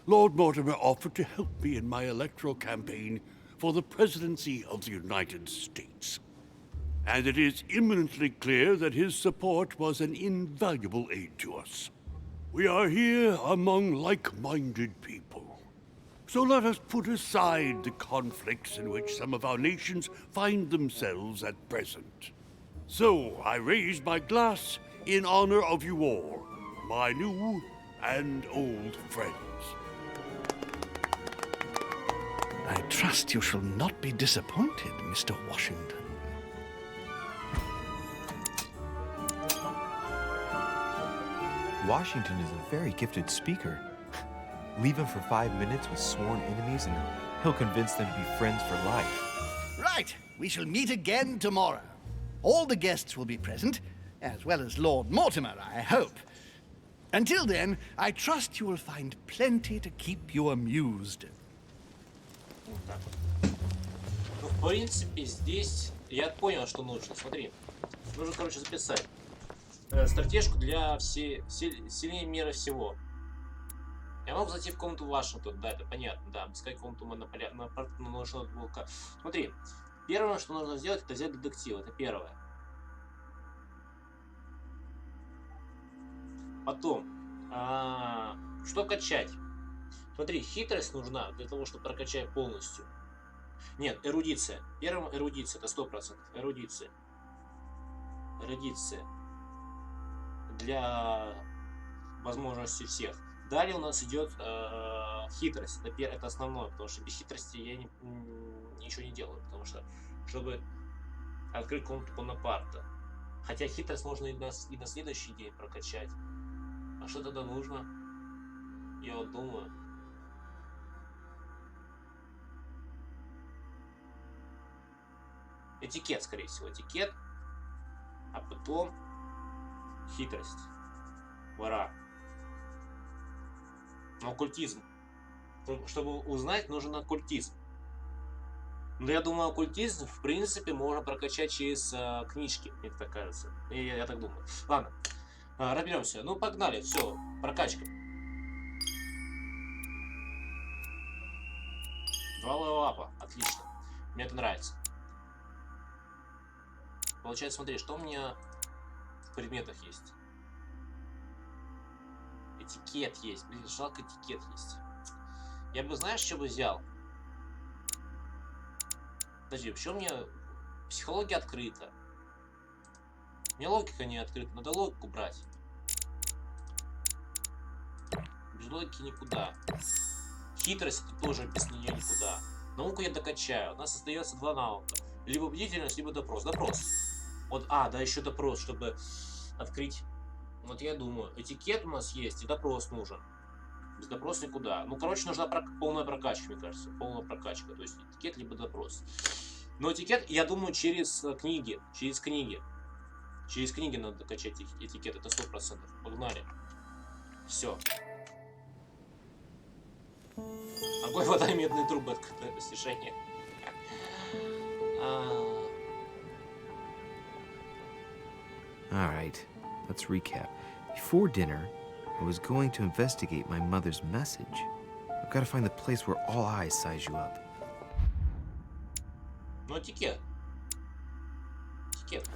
Lord Mortimer offered to help me in my electoral campaign for the presidency of the United States. And it is imminently clear that his support was an invaluable aid to us. We are here among like-minded people. So let us put aside the conflicts in which some of our nations find themselves at present. So I raise my glass in honor of you all, my new and old friends. I trust you shall not be disappointed, Mr. Washington. Washington is a very gifted speaker. Leave him for 5 minutes with sworn enemies and he'll convince them to be friends for life. Right, we shall meet again tomorrow. All the guests will be present, as well as Lord Mortimer, I hope. Until then, I trust you will find plenty to keep you amused. Ну, в принципе, здесь я понял, что нужно. Смотри, нужно, короче, записать стратежку для сильнее мира всего. Я могу зайти в комнату Вашингтон, да, это понятно, да, искать комнату нужно волка. Смотри, первое, что нужно сделать, это взять детектива, это первое. Потом, что качать? Смотри, хитрость нужна для того, чтобы прокачать полностью. Нет, эрудиция. Первым эрудиция, это 100%. Эрудиция. Эрудиция. Для возможности всех. Далее у нас идет хитрость. Это основное, потому что без хитрости я ничего не делаю. Потому что, чтобы открыть комнату Бонапарта. Хотя хитрость можно и на следующий день прокачать. А что тогда нужно? Я вот думаю. Этикет, скорее всего. Этикет. А потом хитрость. Вора. Оккультизм. Чтобы узнать, нужен оккультизм. Но я думаю, оккультизм, в принципе, можно прокачать через книжки, мне так кажется. Я так думаю. Ладно, разберемся. Ну, погнали, все, прокачка. 2 левелапа, отлично. Мне это нравится. Получается, смотри, что у меня в предметах есть. Этикет есть. Блин, жалко, этикет есть. Я бы, знаешь, что бы взял? Подожди, почему у меня психология открыта? У меня логика не открыта. Надо логику брать. Без логики никуда. Хитрость это тоже без нее никуда. Науку я докачаю. У нас остается 2 навыка. Либо бдительность, либо допрос. Допрос. Вот, да, еще допрос, чтобы открыть. Вот я думаю, этикет у нас есть и допрос нужен. Без допроса никуда. Ну, короче, нужна полная прокачка, мне кажется. Полная прокачка. То есть этикет, либо допрос. Но этикет, я думаю, через книги. Через книги. Через книги надо докачать этикет. Это 100%. Погнали. Все. Огонь, вода и медные трубы. Открытое достижение. Alright, let's recap. Before dinner, I was going to investigate my mother's message. I've got to find the place where all eyes size you up. Ну, этикет. Этикет.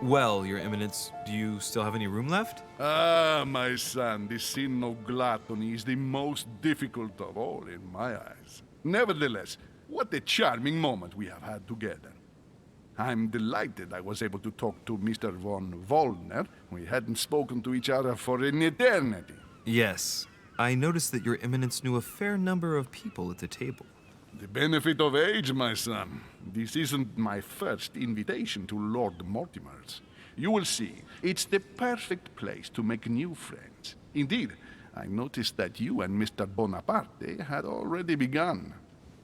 Well, Your Eminence, do you still have any room left? Ah, my son, the sin of gluttony is the most difficult of all in my eyes. Nevertheless, what a charming moment we have had together. I'm delighted I was able to talk to Mr. von Wollner. We hadn't spoken to each other for an eternity. Yes. I noticed that Your Eminence knew a fair number of people at the table. The benefit of age, my son. This isn't my first invitation to Lord Mortimer's. You will see, it's the perfect place to make new friends. Indeed, I noticed that you and Mr. Bonaparte had already begun.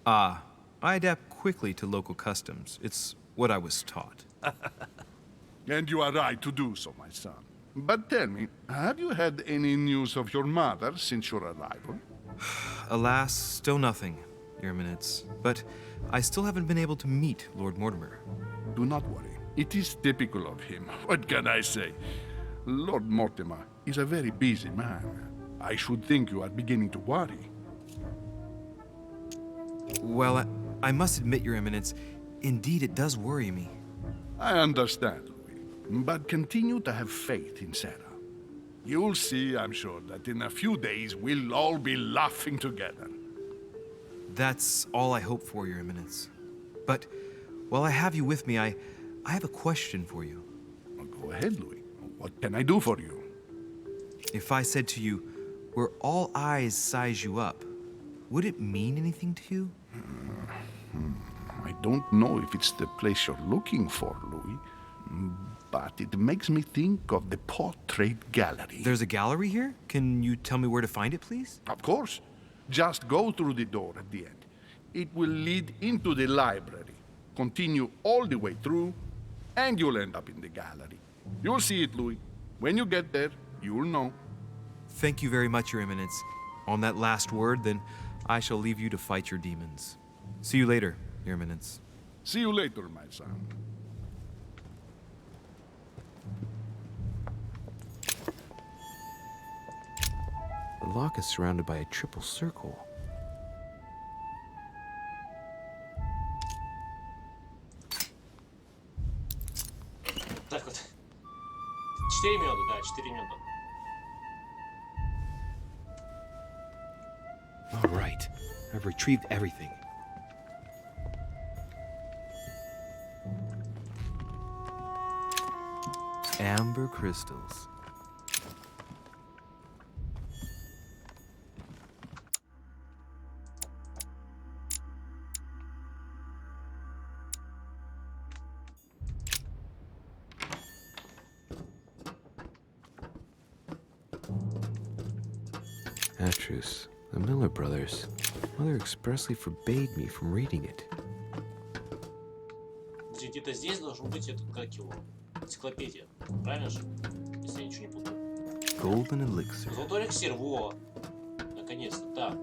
Ah, I adapt quickly to local customs. It's what I was taught. And you are right to do so, my son. But tell me, have you had any news of your mother since your arrival? Alas, still nothing, Your Eminence. But I still haven't been able to meet Lord Mortimer. Do not worry. It is typical of him. What can I say? Lord Mortimer is a very busy man. I should think you are beginning to worry. Well, I must admit, Your Eminence, indeed it does worry me. I understand, Louis. But continue to have faith in Sarah. You'll see, I'm sure, that in a few days we'll all be laughing together. That's all I hope for, Your Eminence. But while I have you with me, I have a question for you. Well, go ahead, Louis. What can I do for you? If I said to you, where all eyes size you up, would it mean anything to you? I don't know if it's the place you're looking for, Louis, but it makes me think of the portrait gallery. There's a gallery here? Can you tell me where to find it, please? Of course. Just go through the door at the end. It will lead into the library. Continue all the way through, and you'll end up in the gallery. You'll see it, Louis. When you get there, you'll know. Thank you very much, Your Eminence. On that last word, then, I shall leave you to fight your demons. See you later, Your Eminence. See you later, my son. The lock is surrounded by a triple circle. Так вот. 4 минуты, да, 4 минуты. All right. I've retrieved everything. Amber crystals. Atrus, the Miller brothers. Mother expressly forbade me from reading it. Где-то здесь должен быть этот, как его, энциклопедия. Правильно же? Если я ничего не путаю. Golden elixir. Золотой эликсир, во! Наконец-то, так.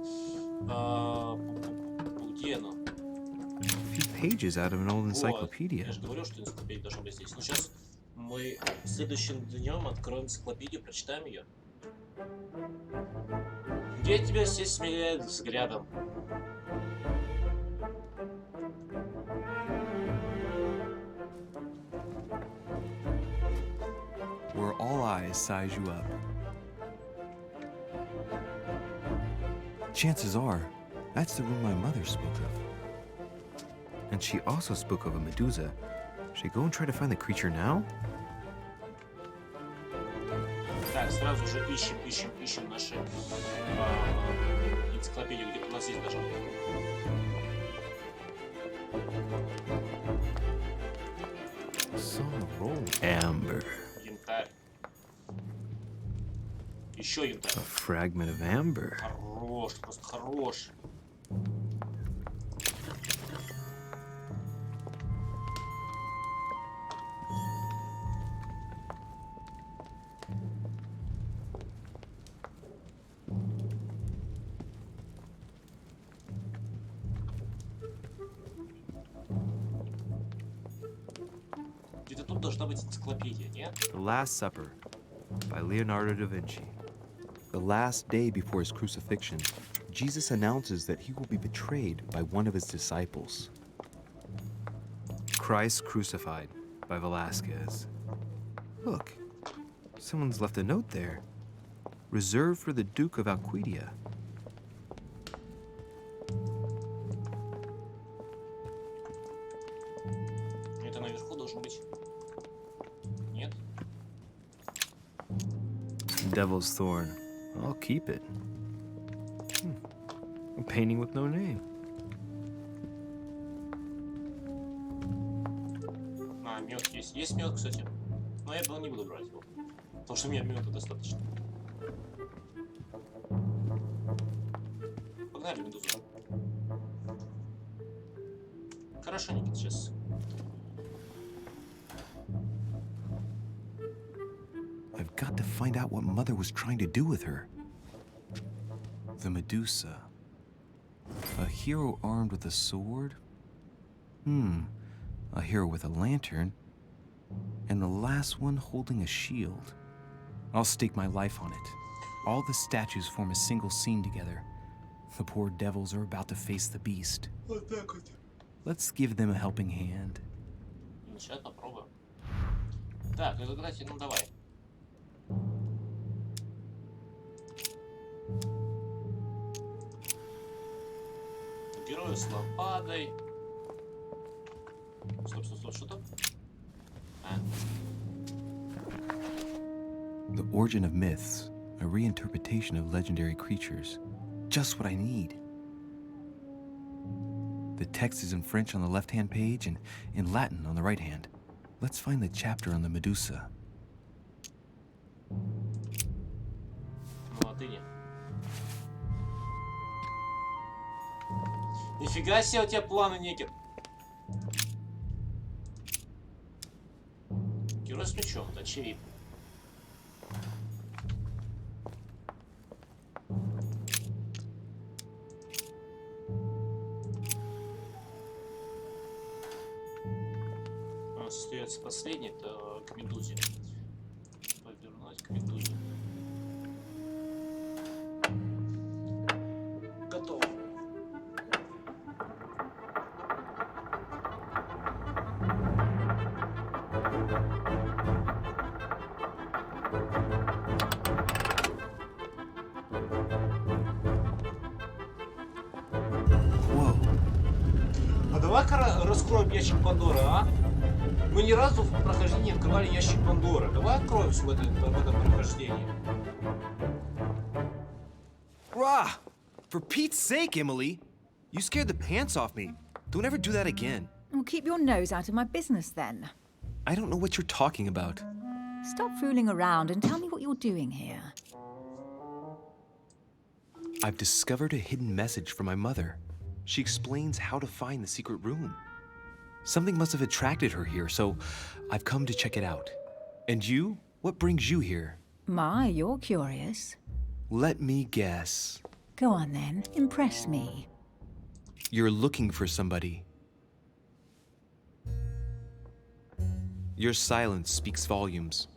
Где оно? A few pages out of an old encyclopedia. Я же говорил, что энциклопедия должна быть здесь. Но сейчас мы следующим днем откроем энциклопедию, прочитаем ее. Где тебя все смеяют взглядом? Where all eyes size you up. Chances are, that's the room my mother spoke of. And she also spoke of a Medusa. Should I go and try to find the creature now? Так, сразу же ищем наши энциклопедию, где у нас есть даже. Amber. Янтарь. Еще янтарь. A fragment of amber. Хорош, просто хорош. Где-то тут должна быть энциклопедия, нет? The Last Supper by Leonardo da Vinci. The last day before his crucifixion, Jesus announces that he will be betrayed by one of his disciples. Christ Crucified by Velázquez. Look, someone's left a note there. Reserved for the Duke of Alquidia. Это наверху должен быть. Нет? Devil's Thorn. I'll keep it. A painting with no name. А, мед есть. Есть мед, кстати. Но я не буду брать его. Потому что мне меда достаточно. Погнали, медузу. Хорошо, Никит, сейчас. I've got to find out what Mother was trying to do with her. The Medusa. A hero armed with a sword? A hero with a lantern. And the last one holding a shield. I'll stake my life on it. All the statues form a single scene together. The poor devils are about to face the beast. Let's give them a helping hand. Сейчас попробуем. Так, ну давайте, ну давай. Герою с лопатой. Стоп, что там? The Origin of Myths, a reinterpretation of legendary creatures. Just what I need. The text is in French on the left-hand page and in Latin on the right hand. Let's find the chapter on the Medusa. На латыни. Нифига себе у тебя планы, Никит. Герой с мечом, это очевидно. Остается последний, это к медузе. Повернуть к медузе. Готово. А давай-ка раскроем ящик Пандоры, а? Мы ни разу в прохождении не открывали ящик Пандоры. Давай откроем в этом прохождении. Rah! For Pete's sake, Emily! You scared the pants off me. Don't ever do that again. Well, keep your nose out of my business then. I don't know what you're talking about. Stop fooling around and tell me what you're doing here. I've discovered a hidden message from my mother. She explains how to find the secret room. Something must have attracted her here, so I've come to check it out. And you? What brings you here? My, you're curious. Let me guess. Go on then, impress me. You're looking for somebody. Your silence speaks volumes.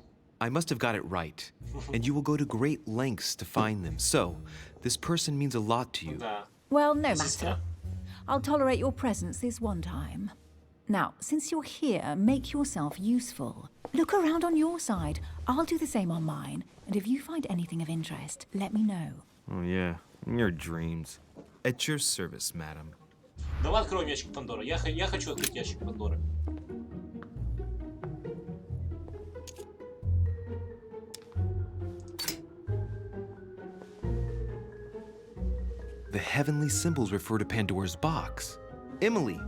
I must have got it right. And you will go to great lengths to find them. So, this person means a lot to you. Well, no matter. I'll tolerate your presence this one time. Now, since you're here, make yourself useful. Look around on your side. I'll do the same on mine. And if you find anything of interest, let me know. Oh, yeah. In your dreams. At your service, madam. Давай откроем ящик Пандоры. Я хочу открыть ящик Пандоры. The heavenly symbols refer to Pandora's box. Emily,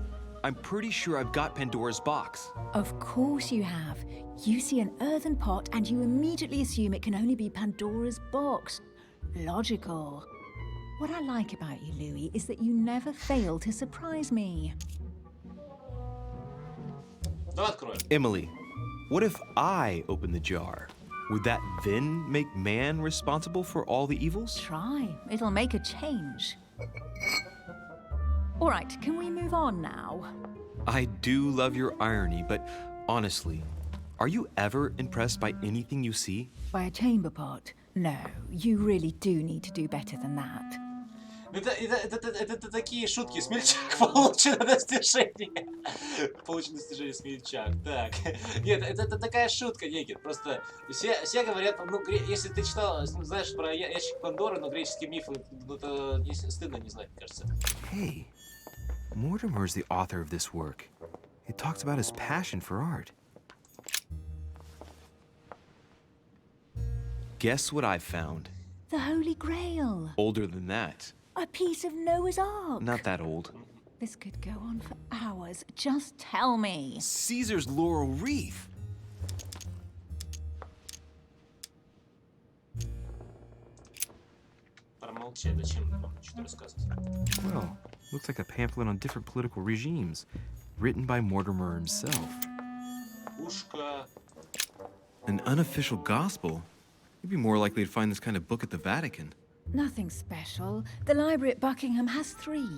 I'm pretty sure I've got Pandora's box. Of course you have. You see an earthen pot and you immediately assume it can only be Pandora's box. Logical. What I like about you, Louis, is that you never fail to surprise me. Давай откроем. Emily, what if I open the jar? Would that then make man responsible for all the evils? Try. It'll make a change. All right, can we move on now? I do love your irony, but honestly, are you ever impressed by anything you see? By a chamber pot? No, you really do need to do better than that. Это такие шутки. Смельчак получено достижение. Получено достижение смельчак. Так. Нет, это такая шутка, Никит. Просто все говорят, ну, если ты читал, знаешь про ящик Пандоры, но греческие мифы, ну, это стыдно не знать, мне кажется. Hey, Mortimer is the author of this work. It talks about his passion for art. Guess what I found? The Holy Grail. Older than that. A piece of Noah's Ark. Not that old. This could go on for hours. Just tell me. Caesar's laurel wreath. Промолчи, зачем нам что-то рассказывать? Well, looks like a pamphlet on different political regimes, written by Mortimer himself. Пушка. An unofficial gospel? You'd be more likely to find this kind of book at the Vatican. Nothing special. The library at Buckingham has 3.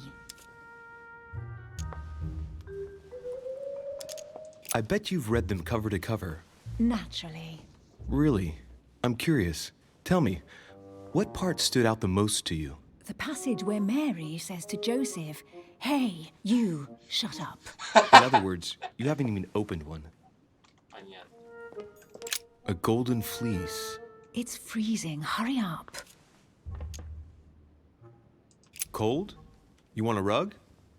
I bet you've read them cover to cover. Naturally. Really? I'm curious. Tell me, what part stood out the most to you? The passage where Mary says to Joseph, "Hey, you, shut up." In other words, you haven't even opened one. A golden fleece. It's freezing. Hurry up. Cold? You want a rug?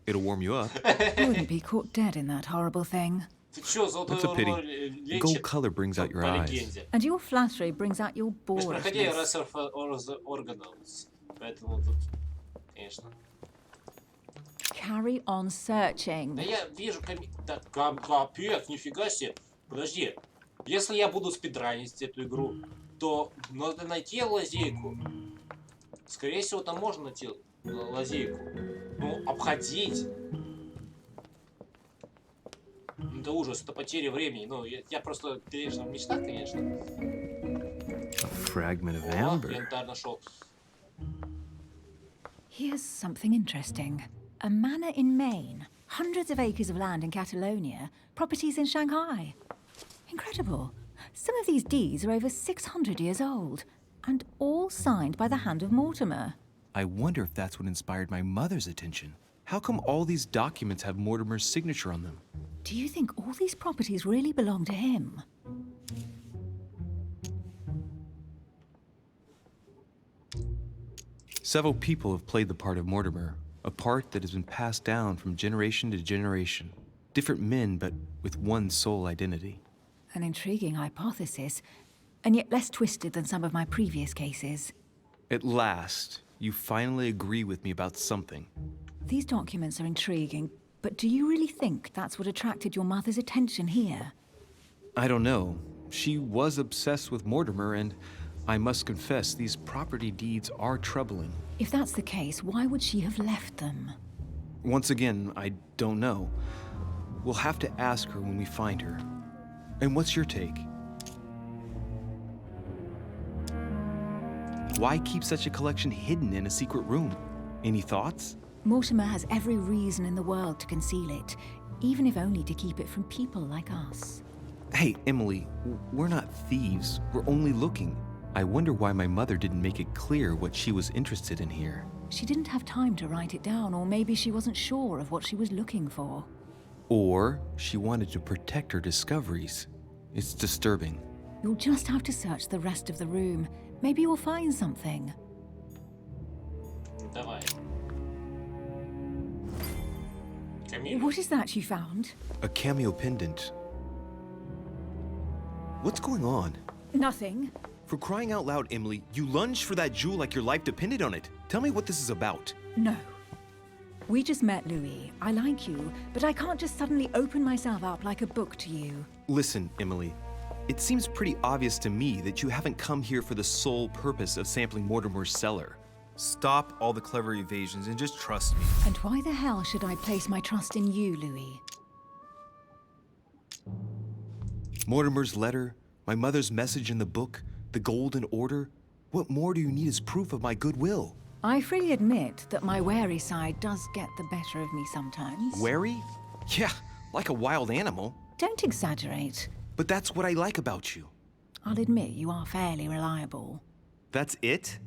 It'll warm you up. You wouldn't be caught dead in that horrible thing. That's a pity. The gold color brings out your eyes. And your flattery brings out your Проходи boorishness. Поэтому тут, конечно. Carry on searching. Да я вижу капец, нифига себе. Подожди. Если я буду спидранить эту игру, то надо найти лазейку. Скорее всего, там можно найти лазейку. Ну, обходить. Это ужас, это потеря времени. Ну, я просто, конечно, в мечтах, конечно. A fragment of amber. Янтарь нашел. Here's something interesting. A manor in Maine, hundreds of acres of land in Catalonia, properties in Shanghai. Incredible. Some of these deeds are over 600 years old, and all signed by the hand of Mortimer. I wonder if that's what inspired my mother's attention. How come all these documents have Mortimer's signature on them? Do you think all these properties really belong to him? Several people have played the part of Mortimer, a part that has been passed down from generation to generation. Different men, but with one sole identity. An intriguing hypothesis, and yet less twisted than some of my previous cases. At last, you finally agree with me about something. These documents are intriguing, but do you really think that's what attracted your mother's attention here? I don't know. She was obsessed with Mortimer, and I must confess, these property deeds are troubling. If that's the case, why would she have left them? Once again, I don't know. We'll have to ask her when we find her. And what's your take? Why keep such a collection hidden in a secret room? Any thoughts? Mortimer has every reason in the world to conceal it, even if only to keep it from people like us. Hey, Emily, we're not thieves. We're only looking. I wonder why my mother didn't make it clear what she was interested in here. She didn't have time to write it down, or maybe she wasn't sure of what she was looking for. Or she wanted to protect her discoveries. It's disturbing. You'll just have to search the rest of the room. Maybe you'll find something. Давай. What is that you found? A cameo pendant. What's going on? Nothing. For crying out loud, Emily, you lunged for that jewel like your life depended on it. Tell me what this is about. No. We just met, Louis. I like you, but I can't just suddenly open myself up like a book to you. Listen, Emily. It seems pretty obvious to me that you haven't come here for the sole purpose of sampling Mortimer's cellar. Stop all the clever evasions and just trust me. And why the hell should I place my trust in you, Louis? Mortimer's letter, my mother's message in the book, the Golden Order. What more do you need as proof of my goodwill? I freely admit that my wary side does get the better of me sometimes. Wary? Yeah, like a wild animal. Don't exaggerate. But that's what I like about you. I'll admit you are fairly reliable. That's it?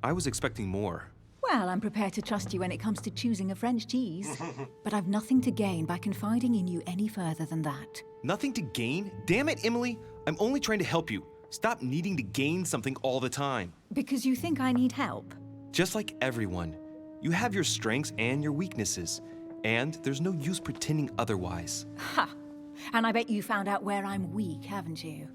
I was expecting more. Well, I'm prepared to trust you when it comes to choosing a French cheese. But I've nothing to gain by confiding in you any further than that. Nothing to gain? Damn it, Emily! I'm only trying to help you. Stop needing to gain something all the time. Because you think I need help? Just like everyone, you have your strengths and your weaknesses, and there's no use pretending otherwise. Ha! And I bet you found out where I'm weak, haven't you?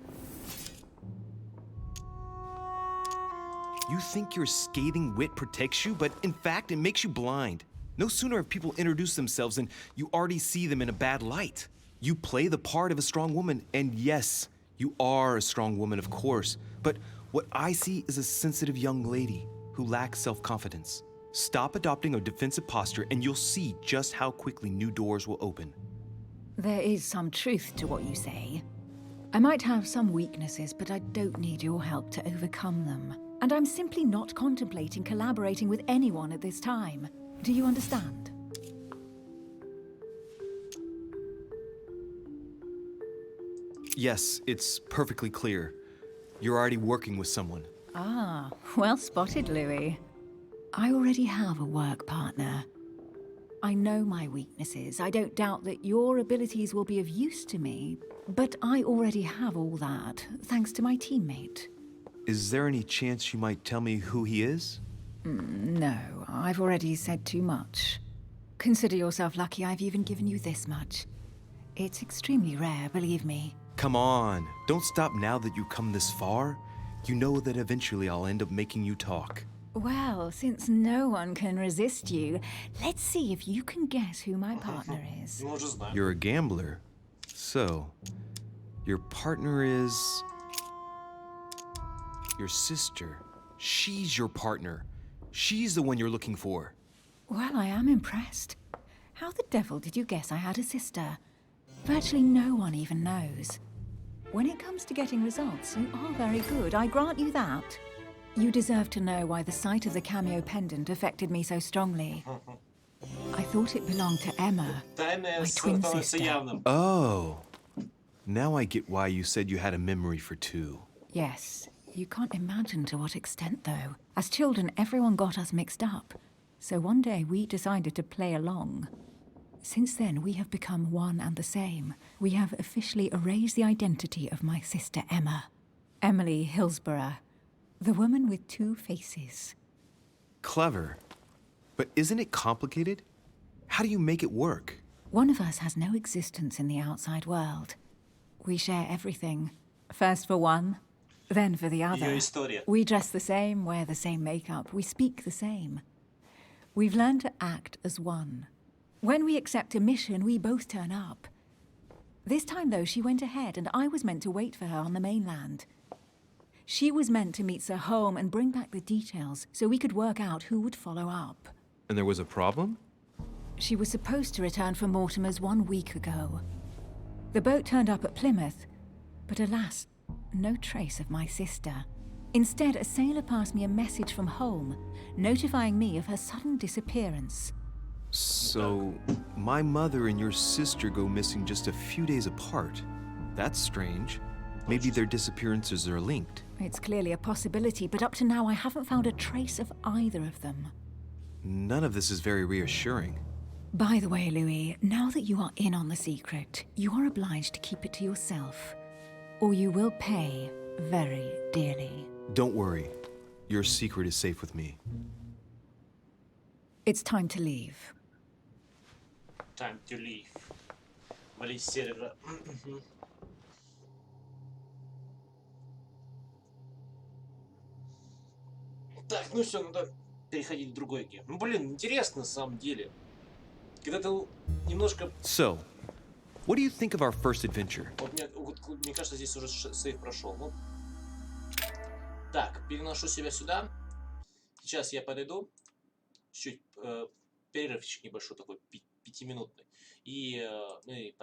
You think your scathing wit protects you, but in fact, it makes you blind. No sooner have people introduced themselves than you already see them in a bad light. You play the part of a strong woman, and yes, you are a strong woman, of course, but what I see is a sensitive young lady who lacks self-confidence. Stop adopting a defensive posture, and you'll see just how quickly new doors will open. There is some truth to what you say. I might have some weaknesses, but I don't need your help to overcome them. And I'm simply not contemplating collaborating with anyone at this time. Do you understand? Yes, it's perfectly clear. You're already working with someone. Ah, well spotted, Louis. I already have a work partner. I know my weaknesses. I don't doubt that your abilities will be of use to me, but I already have all that, thanks to my teammate. Is there any chance you might tell me who he is? No, I've already said too much. Consider yourself lucky I've even given you this much. It's extremely rare, believe me. Come on, don't stop now that you've come this far. You know that eventually I'll end up making you talk. Well, since no one can resist you, let's see if you can guess who my partner is. You're a gambler. So, your partner is... your sister. She's your partner. She's the one you're looking for. Well, I am impressed. How the devil did you guess I had a sister? Virtually no one even knows. When it comes to getting results, you are very good, I grant you that. You deserve to know why the sight of the cameo pendant affected me so strongly. I thought it belonged to Emma, my twin sister. Oh. Now I get why you said you had a memory for two. Yes. You can't imagine to what extent, though. As children, everyone got us mixed up. So one day we decided to play along. Since then, we have become one and the same. We have officially erased the identity of my sister Emma. Emily Hillsborough. The woman with two faces. Clever. But isn't it complicated? How do you make it work? One of us has no existence in the outside world. We share everything. First for one, then for the other. We dress the same, wear the same makeup, we speak the same. We've learned to act as one. When we accept a mission, we both turn up. This time, though, she went ahead, and I was meant to wait for her on the mainland. She was meant to meet Sir Home and bring back the details so we could work out who would follow up. And there was a problem? She was supposed to return from Mortimer's 1 week ago. The boat turned up at Plymouth, but alas, no trace of my sister. Instead, a sailor passed me a message from home, notifying me of her sudden disappearance. So, my mother and your sister go missing just a few days apart. That's strange. Maybe their disappearances are linked. It's clearly a possibility, but up to now I haven't found a trace of either of them. None of this is very reassuring. By the way, Louis, now that you are in on the secret, you are obliged to keep it to yourself, or you will pay very dearly. Don't worry. Your secret is safe with me. It's time to leave. Time to leave. Вали с сервера. Так, ну все, надо переходить в другой гейм. Ну блин, интересно на самом деле. Когда ты немножко... So, what do you think of our first adventure? Вот мне кажется, здесь уже сейв прошел. Ну, так, переношу себя сюда. Сейчас я подойду. Чуть перерывчик небольшой такой, 5-минутный. И мы